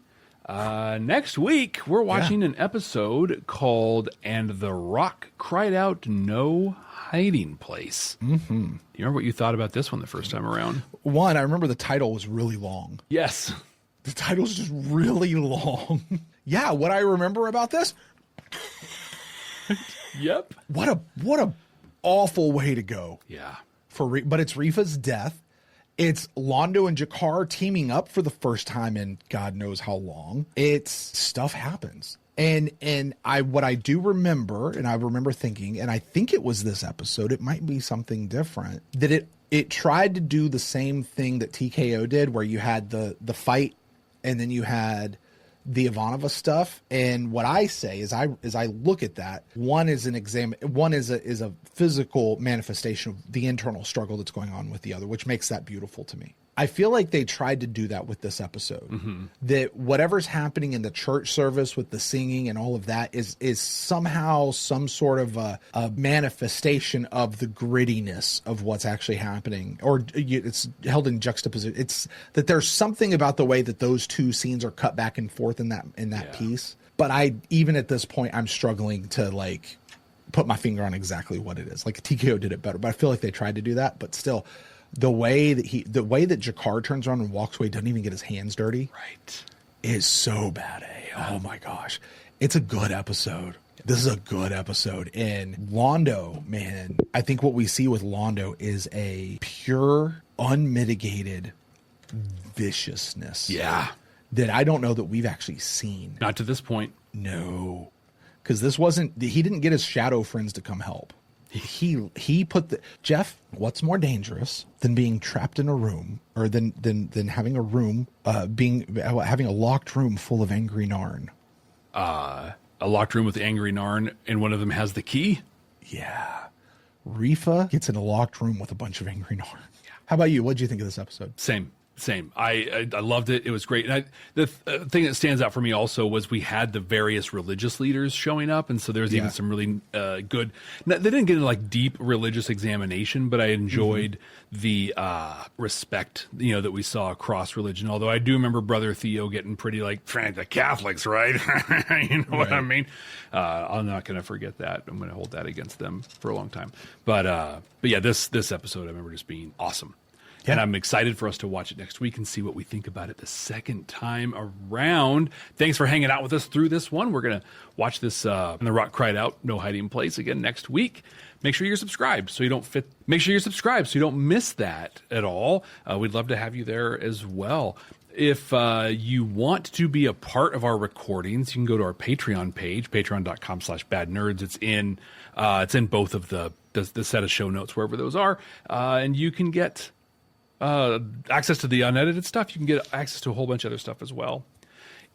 S3: Next week, we're watching an episode called And the Rock Cried Out No Hiding Place.
S1: Mm-hmm.
S3: Do you remember what you thought about this one the first time around?
S1: One, I remember the title was really long.
S3: Yes.
S1: The title's just really long. Yeah, what I remember about this?
S3: Yep.
S1: What a awful way to go.
S3: Yeah.
S1: But it's Rifa's death. It's Londo and Jakar teaming up for the first time in God knows how long. It's stuff happens. And what I do remember, and I remember thinking, and I think it was this episode, it might be something different, that it tried to do the same thing that TKO did, where you had the fight and then you had the Ivanova stuff. And what I say is I look at that, one is a physical manifestation of the internal struggle that's going on with the other, which makes that beautiful to me. I feel like they tried to do that with this episode. Mm-hmm. That whatever's happening in the church service with the singing and all of that is somehow some sort of a manifestation of the grittiness of what's actually happening, or it's held in juxtaposition. It's that there's something about the way that those two scenes are cut back and forth in that piece. But even at this point, I'm struggling to like put my finger on exactly what it is. Like TKO did it better, but I feel like they tried to do that, but still. The way that Jakar turns around and walks away, doesn't even get his hands dirty.
S3: Right.
S1: Is so bad. Oh my gosh. It's a good episode. This is a good episode. And Londo, man, I think what we see with Londo is a pure, unmitigated viciousness.
S3: Yeah.
S1: That I don't know that we've actually seen.
S3: Not to this point.
S1: No. Because he didn't get his shadow friends to come help. He put Jeff, what's more dangerous than being trapped in a room, or than having a room, having a locked room full of angry Narn?
S3: A locked room with angry Narn, and one of them has the key?
S1: Yeah. Rifa gets in a locked room with a bunch of angry Narn. Yeah. How about you? What did you think of this episode?
S3: Same. I loved it. It was great. And the thing that stands out for me also was we had the various religious leaders showing up. And so there's even some really good, they didn't get into like deep religious examination, but I enjoyed the respect, that we saw across religion. Although I do remember Brother Theo getting pretty like, the Catholics, right? You know what I mean? I'm not going to forget that. I'm going to hold that against them for a long time. But yeah, this episode I remember just being awesome. Yeah. And I'm excited for us to watch it next week and see what we think about it the second time around. Thanks for hanging out with us through this one. We're going to watch this And the Rock Cried Out No Hiding Place again next week. Make sure you're subscribed so you don't miss that at all. We'd love to have you there as well. If you want to be a part of our recordings, you can go to our Patreon page, patreon.com/badnerds. It's in both of the set of show notes, wherever those are. And you can get access to the unedited stuff. You can get access to a whole bunch of other stuff as well.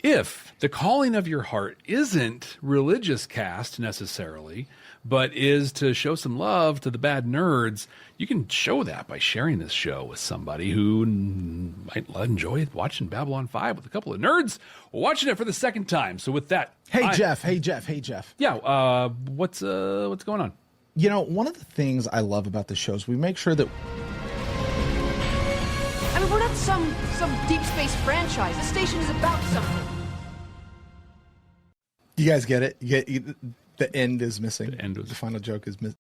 S3: If the calling of your heart isn't religious cast necessarily, but is to show some love to the bad nerds, you can show that by sharing this show with somebody who might enjoy watching Babylon 5 with a couple of nerds or watching it for the second time. So with that...
S1: Hey, Jeff.
S3: Yeah, what's going on?
S1: You know, one of the things I love about the show is we make sure that...
S20: I mean, we're not some deep space franchise. This station is about something.
S1: You guys get it? The end is missing. The final joke is missing.